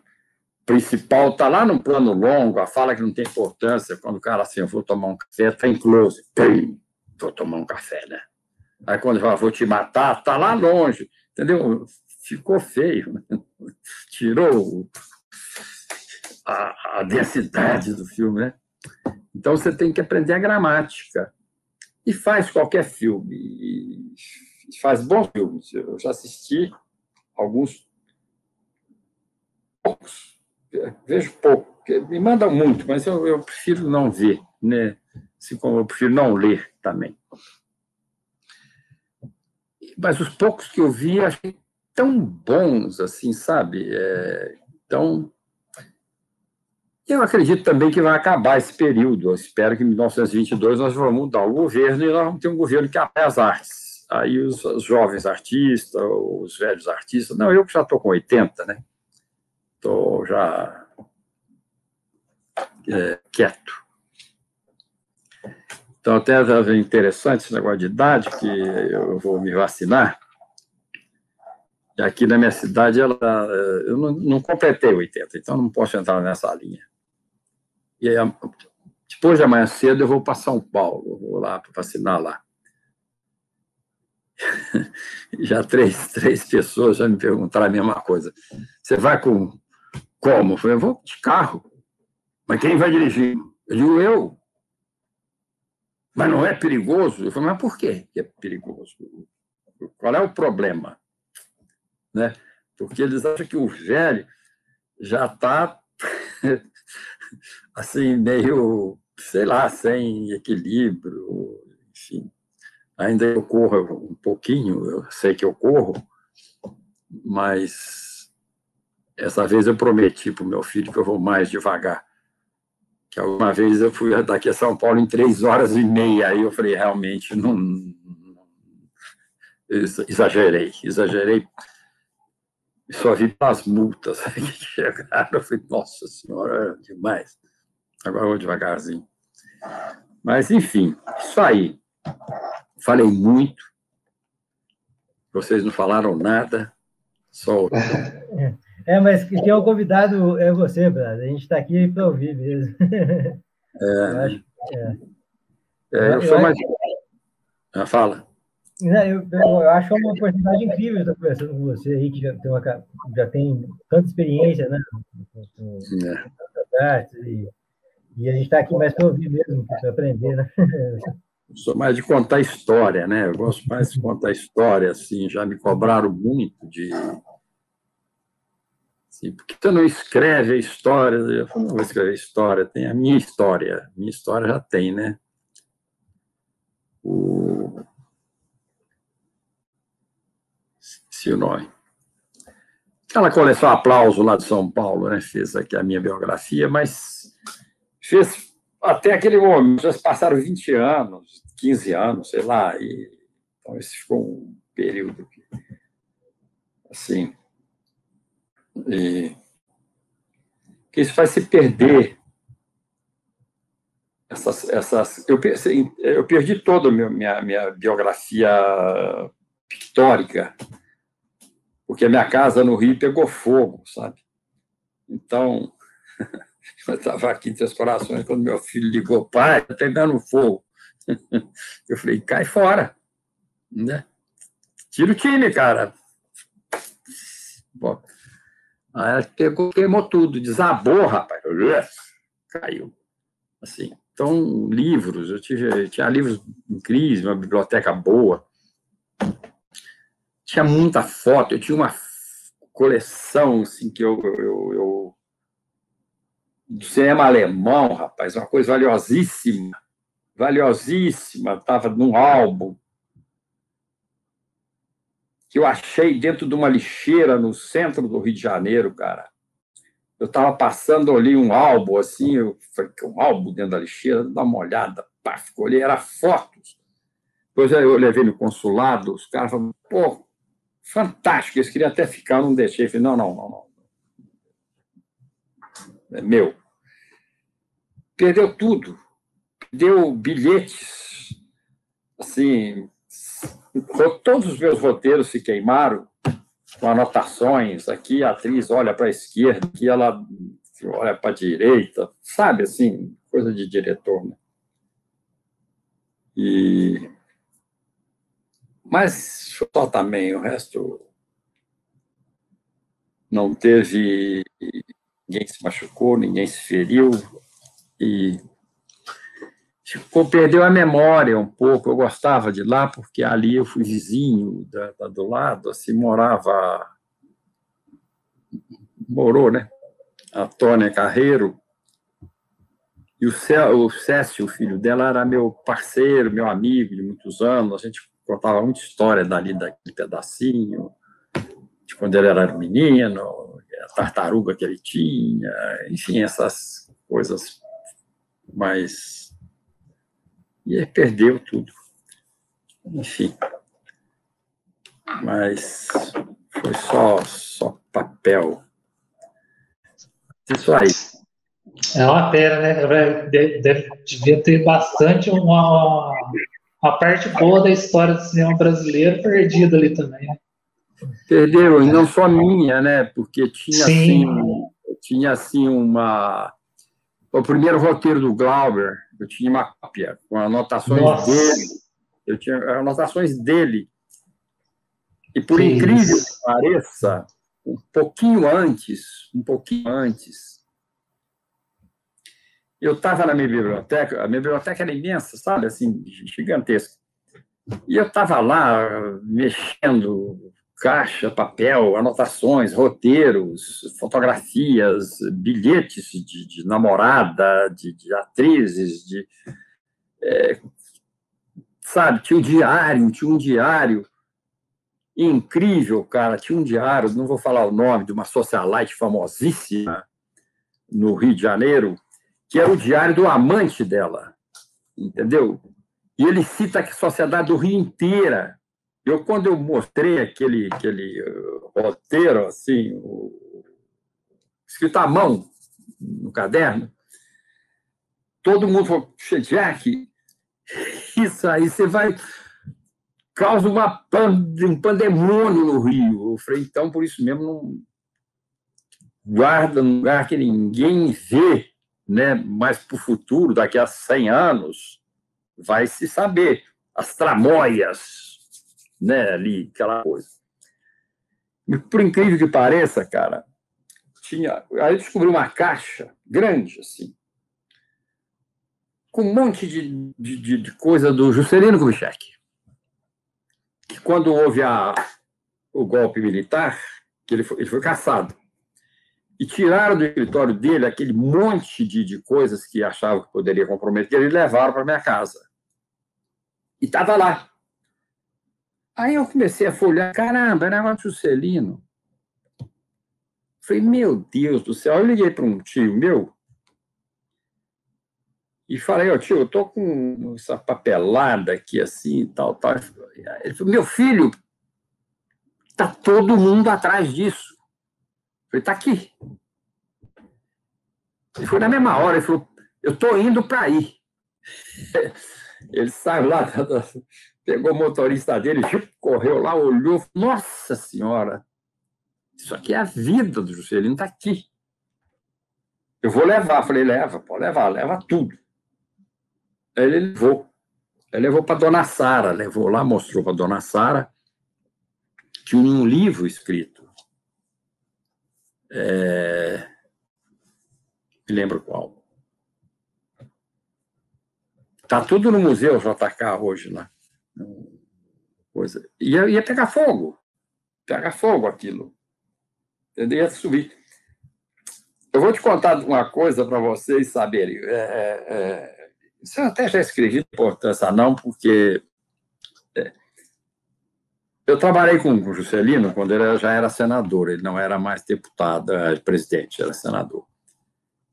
principal está lá num plano longo, a fala que não tem importância, quando o cara assim, eu vou tomar um café, está em close, vou tomar um café, né? Aí quando ele fala, vou te matar, está lá longe, entendeu? Ficou feio, né? Tirou a densidade do filme, né? Então você tem que aprender a gramática. E faz qualquer filme, e faz bons filmes. Eu já assisti alguns, poucos, vejo pouco, me mandam muito, mas eu prefiro não ver, né? Assim como eu prefiro não ler também. Mas os poucos que eu vi, achei tão bons, assim, sabe? Então, eu acredito também que vai acabar esse período. Eu espero que em 1922 nós vamos mudar o governo e nós vamos ter um governo que apoia as artes. Aí os jovens artistas, os velhos artistas... Não, eu que já estou com 80, né? Estou já quieto. Então, até é interessante esse negócio de idade, que eu vou me vacinar. E aqui na minha cidade, eu não completei 80, então não posso entrar nessa linha. E aí, depois de amanhã cedo, eu vou para São Paulo, eu vou lá para vacinar lá. Já três pessoas já me perguntaram a mesma coisa. Você vai como? Eu falei, eu vou de carro. Mas quem vai dirigir? Eu digo, eu. Mas não é perigoso? Eu falei, mas por que é perigoso? Qual é o problema? Né? Porque eles acham que o velho já está assim, meio, sei lá, sem equilíbrio, enfim. Ainda eu corro um pouquinho, eu sei que eu corro, mas essa vez eu prometi para o meu filho que eu vou mais devagar. Que alguma vez eu fui daqui a São Paulo em 3h30, aí eu falei, realmente, não exagerei, só vi as multas que chegaram, eu falei, nossa senhora, demais. Agora eu vou devagarzinho. Mas, enfim, isso aí. Falei muito, vocês não falaram nada, só... Mas quem é o convidado é você, Brás. A gente está aqui para ouvir mesmo. Eu acho. eu sou mais... Fala. Eu acho uma oportunidade incrível estar conversando com você aí, que já tem tanta experiência, né? Com artes, e a gente está aqui mais para ouvir mesmo, para aprender, né? Eu sou mais de contar história, né? Eu gosto mais de contar história, assim, já me cobraram muito de... Assim, por que você não escreve a história? Eu falo, não vou escrever história, tem a minha história. Minha história já tem, né? Esqueci o nome. Aquela coleção Aplauso lá de São Paulo, né? Fez aqui a minha biografia, mas fez até aquele momento, já passaram 20 anos, 15 anos, sei lá, então esse ficou um período assim, que isso vai se perder, eu perdi toda a minha biografia pictórica, porque a minha casa no Rio pegou fogo, sabe? Então, eu estava aqui em Três Corações quando meu filho ligou, pai, está pegando fogo. Eu falei, cai fora, né? Tira o time, cara. Bom, aí ela pegou, queimou tudo, desabou, rapaz. Caiu. Assim. Então, livros, tinha livros incríveis, uma biblioteca boa. Tinha muita foto, eu tinha uma coleção assim, do cinema alemão, rapaz, uma coisa valiosíssima, estava num álbum que eu achei dentro de uma lixeira no centro do Rio de Janeiro, cara. Eu estava passando ali um álbum, assim, eu falei, um álbum dentro da lixeira, dá uma olhada, pá, olhei, era fotos. Depois eu levei no consulado, os caras falaram, pô, fantástico, eles queriam até ficar, eu não deixei. Eu falei, não. É meu. Perdeu tudo. Perdeu bilhetes. Assim, todos os meus roteiros se queimaram com anotações. Aqui a atriz olha para a esquerda, aqui ela olha para a direita. Sabe, assim, coisa de diretor, né? Mas só também, o resto não teve... Ninguém se machucou, ninguém se feriu e perdeu a memória um pouco. Eu gostava de lá porque ali eu fui vizinho do lado, assim, morou, né? A Tônia Carreiro e o Cécio, o filho dela, era meu parceiro, meu amigo de muitos anos. A gente contava muita história dali, daquele pedacinho, de quando ele era menino, a tartaruga que ele tinha, enfim, essas coisas mais... E ele perdeu tudo. Enfim. Mas foi só papel. Isso aí. É uma pena, né? Devia ter bastante uma parte boa da história do cinema brasileiro perdida ali também, né? Perdeu, e não só minha, né? Porque tinha assim o primeiro roteiro do Glauber, eu tinha uma cópia com anotações dele. Eu tinha anotações dele. E por incrível que pareça, um pouquinho antes, eu estava na minha biblioteca, a minha biblioteca era imensa, sabe, assim, gigantesca. E eu estava lá mexendo caixa, papel, anotações, roteiros, fotografias, bilhetes de namorada, de atrizes, sabe, tinha um diário incrível, cara, tinha um diário, não vou falar o nome, de uma socialite famosíssima no Rio de Janeiro, que era o diário do amante dela, entendeu? E ele cita a sociedade do Rio inteira. Quando eu mostrei aquele roteiro, assim, escrito à mão, no caderno, todo mundo falou, Jack, isso aí, você vai... causa um pandemônio no Rio. Eu falei, então, por isso mesmo, não guarda num lugar que ninguém vê, né? Mas para o futuro, daqui a 100 anos, vai se saber as tramóias, né? Ali, aquela coisa. E, por incrível que pareça, cara, aí eu descobri uma caixa grande, assim, com um monte de coisa do Juscelino Kubitschek, que quando houve o golpe militar, que ele foi caçado, e tiraram do escritório dele aquele monte de coisas que achavam que poderia comprometer e levaram para minha casa. E estava lá. Aí eu comecei a folhear, caramba, é negócio do Juscelino. Falei, meu Deus do céu. Eu liguei para um tio meu e falei, tio, eu estou com essa papelada aqui assim, tal. Ele falou, meu filho, está todo mundo atrás disso. Eu falei, está aqui. Ele foi na mesma hora, ele falou, eu estou indo para aí. Ele saiu lá, pegou o motorista dele, correu lá, olhou, nossa senhora, isso aqui é a vida do Juscelino, está aqui. Eu vou levar. Falei, leva, pode levar, leva tudo. Aí ele levou. Ele levou para Dona Sara, levou lá, mostrou para Dona Sara. Tinha um livro escrito. Me lembro qual. Está tudo no Museu JK hoje lá. Coisa. Ia pegar fogo. Pegar fogo aquilo. Eu ia subir. Eu vou te contar uma coisa para vocês saberem. Isso eu até já escrevi, importância não, porque eu trabalhei com o Juscelino quando ele já era senador, ele não era mais deputado, presidente, era senador.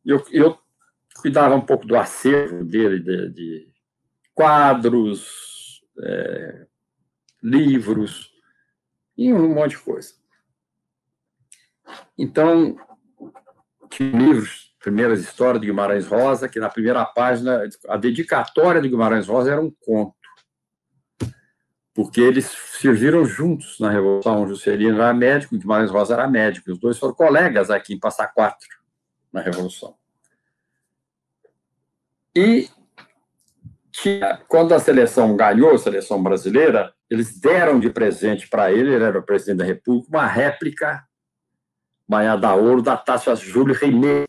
Eu cuidava um pouco do acervo dele, de quadros, livros e um monte de coisa. Então, tinha livros, primeiras histórias de Guimarães Rosa, que na primeira página, a dedicatória de Guimarães Rosa era um conto, porque eles serviram juntos na Revolução. O Juscelino era médico, o Guimarães Rosa era médico, os dois foram colegas aqui em Passa Quatro, na Revolução. E quando a seleção ganhou, a seleção brasileira, eles deram de presente para ele era o presidente da República, uma réplica banhada a ouro da taça Júlio Rimet.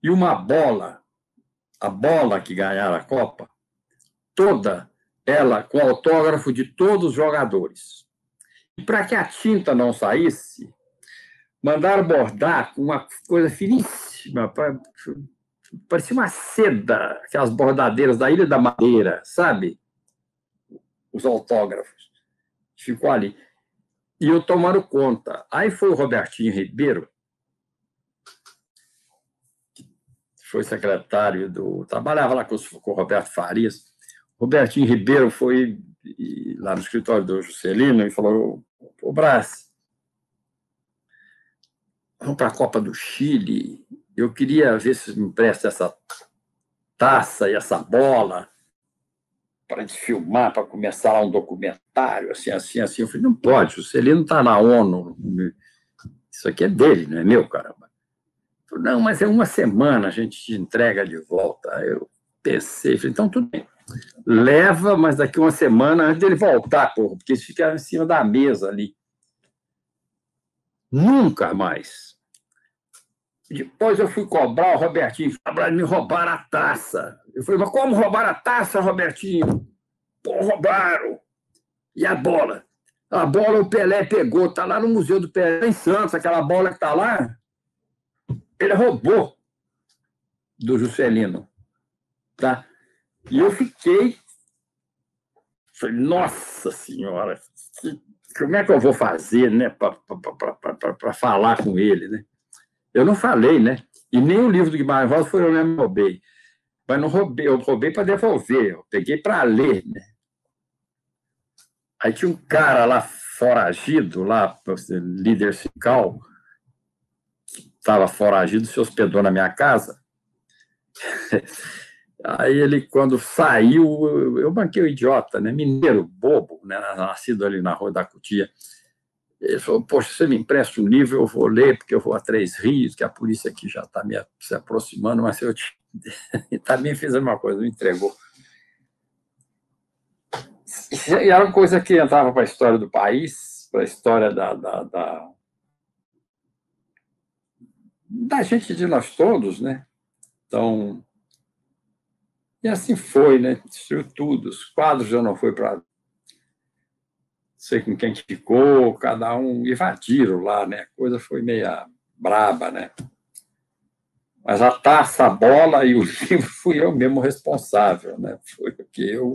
E uma bola, a bola que ganharam a Copa, toda ela com autógrafo de todos os jogadores. E para que a tinta não saísse, mandaram bordar com uma coisa finíssima, parecia uma seda, aquelas bordadeiras da Ilha da Madeira, sabe? Os autógrafos. Ficou ali. E eu tomando conta. Aí foi o Robertinho Ribeiro, que foi secretário do... Trabalhava lá com o Roberto Farias. Robertinho Ribeiro foi lá no escritório do Juscelino e falou: ô Brás, vamos para a Copa do Chile. Eu queria ver se me empresta essa taça e essa bola para filmar, para começar lá um documentário, assim. Eu falei, não pode, o Juscelino está na ONU. Isso aqui é dele, não é meu, caramba. Eu falei, não, mas é uma semana, a gente te entrega de volta. Eu pensei, falei, então tudo bem. Leva, mas daqui uma semana, antes dele voltar, porra, porque isso fica em cima da mesa ali. Nunca mais. Depois eu fui cobrar o Robertinho, me roubaram a taça. Eu falei, mas como roubaram a taça, Robertinho? Pô, roubaram. E a bola? A bola o Pelé pegou, está lá no Museu do Pelé, em Santos, aquela bola que está lá, ele roubou do Juscelino. Tá? E eu fiquei... Falei, nossa senhora, como é que eu vou fazer, né, para falar com ele, né? Eu não falei, né? E nem o livro do Guimarães Rosa foi eu mesmo que roubei. Mas não roubei, eu roubei para devolver, eu peguei para ler, né? Aí tinha um cara lá, foragido, lá, líder sindical, que estava foragido, se hospedou na minha casa. Aí ele, quando saiu, eu banquei o idiota, né? Mineiro, bobo, né? Nascido ali na Rua da Cutia. Ele falou, poxa, você me empresta um livro, eu vou ler, porque eu vou a Três Rios, que a polícia aqui já está se aproximando, mas eu e também fez a mesma coisa, me entregou. E era uma coisa que entrava para a história do país, para a história da gente, de nós todos, né? Então, e assim foi, né? Destruiu tudo, os quadros já não foi para... Não sei com quem que ficou, cada um invadiram lá, né? A coisa foi meio braba, né? Mas a taça, a bola e o livro fui eu mesmo responsável, né? Foi o que eu...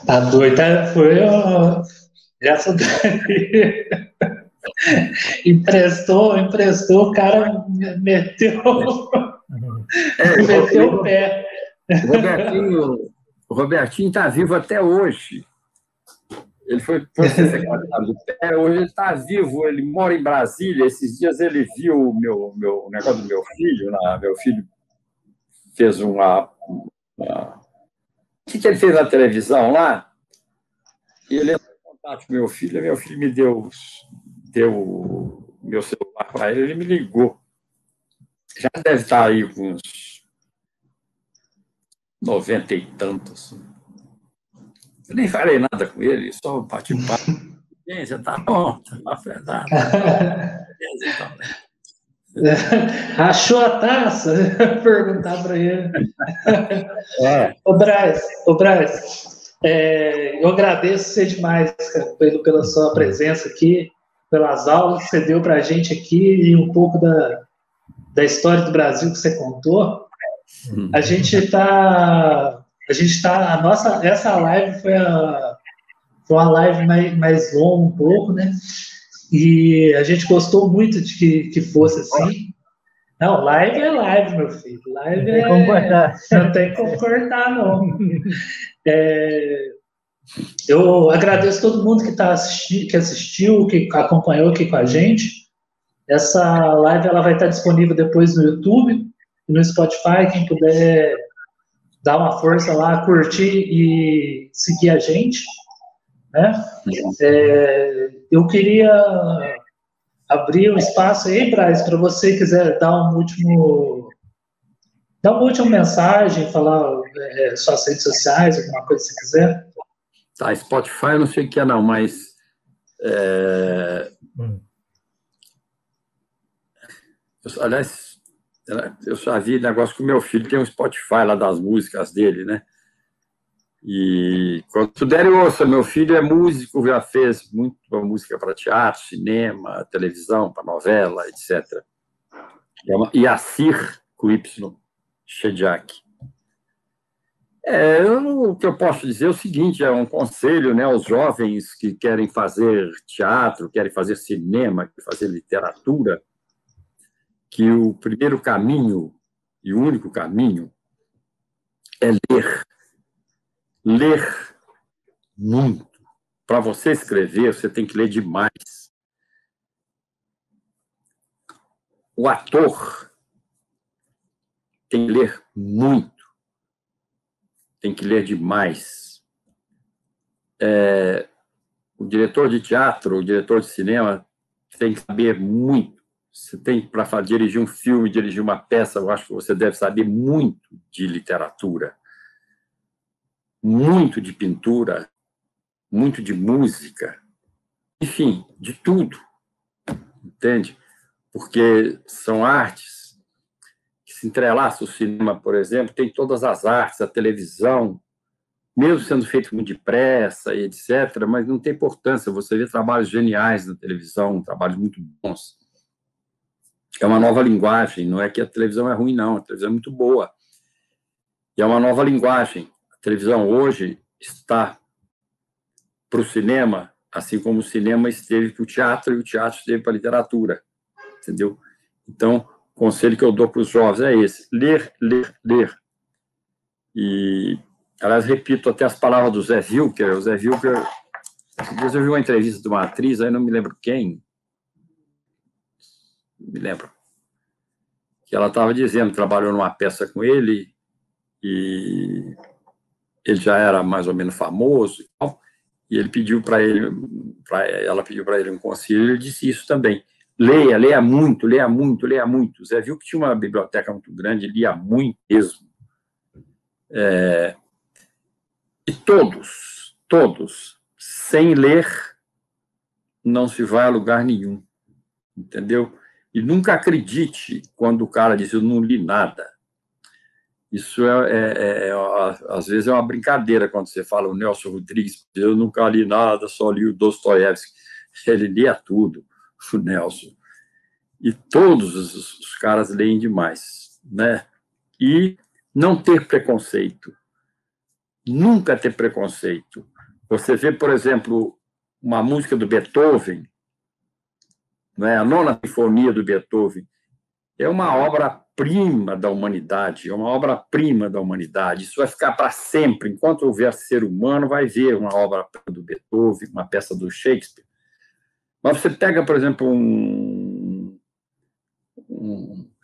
Tá doido, foi essa daí. Emprestou, o cara meteu o pé. O Robertinho está vivo até hoje. Ele foi ser secretário do pé, hoje ele está vivo, ele mora em Brasília. Esses dias ele viu o negócio do meu filho. Meu filho fez o que ele fez na televisão lá, e ele entrou em contato com meu filho me deu o meu celular para ele me ligou. Já deve estar aí com uns 90 e tantos. Eu nem falei nada com ele, só bate-papo. Você está bom, está verdade. Achou a taça? Perguntar para ele. Ô, Braz, eu agradeço você demais, cara, pela sua presença aqui, pelas aulas que você deu para a gente aqui e um pouco da história do Brasil que você contou. Essa live foi uma live mais longa um pouco, né? E a gente gostou muito de que fosse assim. Não, live é live, meu filho. Live não tem como cortar, não. Eu agradeço todo mundo que assistiu, que acompanhou aqui com a gente. Essa live ela vai estar disponível depois no YouTube e no Spotify. Quem puder dar uma força lá, curtir e seguir a gente, né? Eu queria abrir um espaço aí, Braz, para você quiser dar uma última mensagem, falar suas redes sociais, alguma coisa que você quiser. Tá, Spotify eu não sei o que é não, mas aliás, eu já vi negócio com o meu filho, tem um Spotify lá das músicas dele, né? E quando puderem, ouça, meu filho é músico, já fez muita música para teatro, cinema, televisão, para novela, etc. Yassir, com Y, Shediak. O que eu posso dizer é o seguinte, é um conselho, né, aos jovens que querem fazer teatro, querem fazer cinema, querem fazer literatura, que o primeiro caminho e o único caminho é ler. Ler muito. Para você escrever, você tem que ler demais. O ator tem que ler muito. Tem que ler demais. O diretor de teatro, o diretor de cinema, tem que saber muito. Você tem, para dirigir um filme, dirigir uma peça, eu acho que você deve saber muito de literatura, muito de pintura, muito de música, enfim, de tudo, entende? Porque são artes que se entrelaçam. O cinema, por exemplo, tem todas as artes, a televisão, mesmo sendo feito muito depressa e etc., mas não tem importância. Você vê trabalhos geniais na televisão, trabalhos muito bons. É uma nova linguagem, não é que a televisão é ruim, não, a televisão é muito boa. E é uma nova linguagem. A televisão hoje está para o cinema, assim como o cinema esteve para o teatro e o teatro esteve para a literatura, entendeu? Então, o conselho que eu dou para os jovens é esse: ler, ler, ler. E, aliás, repito até as palavras do Zé Vilker. O Zé Vilker, eu vi uma entrevista de uma atriz, aí não me lembro quem, me lembro, que ela estava dizendo, trabalhou numa peça com ele, e ele já era mais ou menos famoso, e ele pediu para ele, ela pediu para ele um conselho, e ele disse isso também: leia muito, leia muito, leia muito. O Zé Vilker tinha uma biblioteca muito grande, lia muito mesmo. E todos, sem ler, não se vai a lugar nenhum, entendeu? E nunca acredite quando o cara diz: eu não li nada. Isso às vezes é uma brincadeira quando você fala o Nelson Rodrigues: eu nunca li nada, só li o Dostoiévski. Ele lia tudo, o Nelson. E todos os caras leem demais, né? E não ter preconceito. Nunca ter preconceito. Você vê, por exemplo, uma música do Beethoven, né? A Nona Sinfonia do Beethoven, é uma obra obra-prima da humanidade, é uma obra-prima da humanidade. Isso vai ficar para sempre. Enquanto houver ser humano, vai ver uma obra-prima do Beethoven, uma peça do Shakespeare. Mas você pega, por exemplo,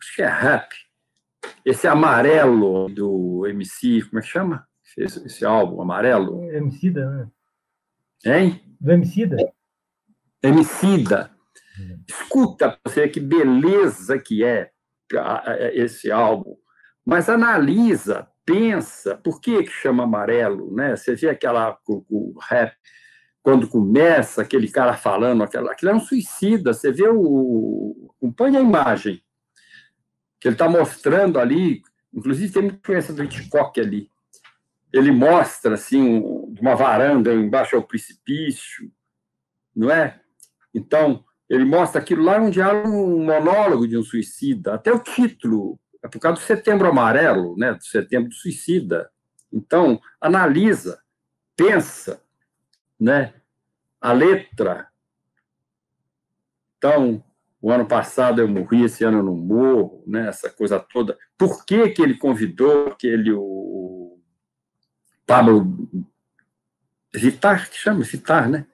acho que é rap, esse Amarelo do MC, como é que chama? Fez esse álbum, Amarelo? Emicida, né? Hein? Do Emicida? Emicida. Escuta você que beleza que é esse álbum, mas analisa, pensa, por que chama Amarelo, né? Você vê o rap, quando começa aquele cara falando, aquilo é um suicida, você vê acompanha a imagem, que ele está mostrando ali, inclusive tem muita influência do Hitchcock ali, ele mostra, assim, uma varanda, embaixo é o precipício, não é? Então, ele mostra aquilo lá onde há um monólogo de um suicida. Até o título, é por causa do Setembro Amarelo, né? Do Setembro do Suicida. Então, analisa, pensa, né? A letra. Então, o ano passado eu morri, esse ano eu não morro, né? Essa coisa toda. Por que ele convidou o Pablo Vittar, que chama Vittar, né?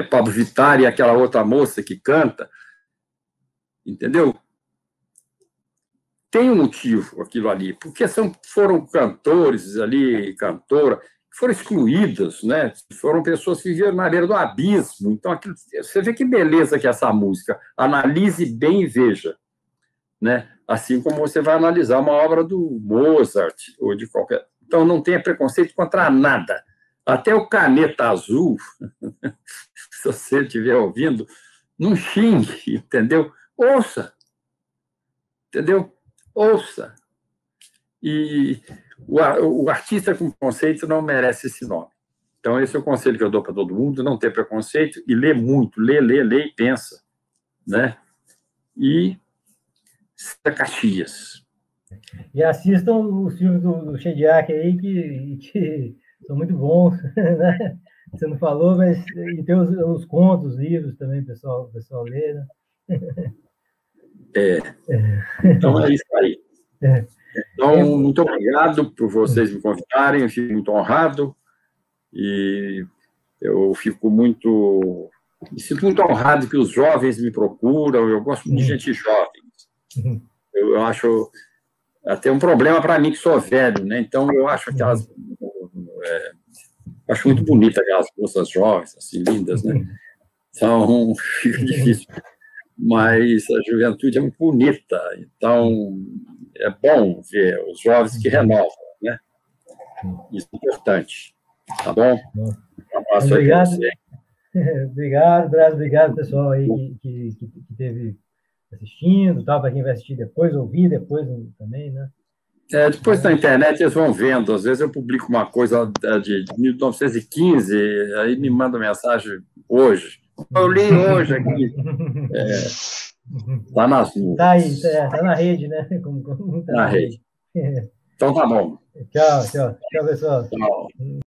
Pablo Vittar e aquela outra moça que canta, entendeu? Tem um motivo aquilo ali, porque foram cantores ali, cantora, que foram excluídas, né? Foram pessoas que viveram na beira do abismo. Então, você vê que beleza que é essa música. Analise bem e veja, né? Assim como você vai analisar uma obra do Mozart ou de qualquer. Então, não tenha preconceito contra nada. Até o Caneta Azul, se você estiver ouvindo, não xingue, entendeu? Ouça, entendeu? Ouça. E o artista com conceito não merece esse nome. Então, esse é o conselho que eu dou para todo mundo, não ter preconceito e ler muito, lê e pensa, né? E Caxias. E assistam os filmes do Shediac aí, que são muito bons, né? Você não falou, mas e tem os contos, os livros também, o pessoal lê, né? Então é isso aí. Então, muito obrigado por vocês me convidarem, eu fico muito honrado e eu me sinto muito honrado que os jovens me procuram, eu gosto de gente jovem. Eu acho até um problema para mim que sou velho, né? Então eu acho acho muito bonita aquelas moças jovens, assim, lindas, né? Então, fica difícil. Mas a juventude é muito bonita, então é bom ver os jovens que renovam, né? Isso é importante, tá bom? Um abraço aí para você. Obrigado, Brás, obrigado, pessoal aí que esteve assistindo, para quem vai assistir depois, ouvir depois também, né? Depois na internet eles vão vendo, às vezes eu publico uma coisa de 1915, aí me manda mensagem hoje. Eu li hoje aqui. Tá nas nuvens. Tá aí, tá na rede, né? Na rede. Então tá bom. Tchau, pessoal. Tchau.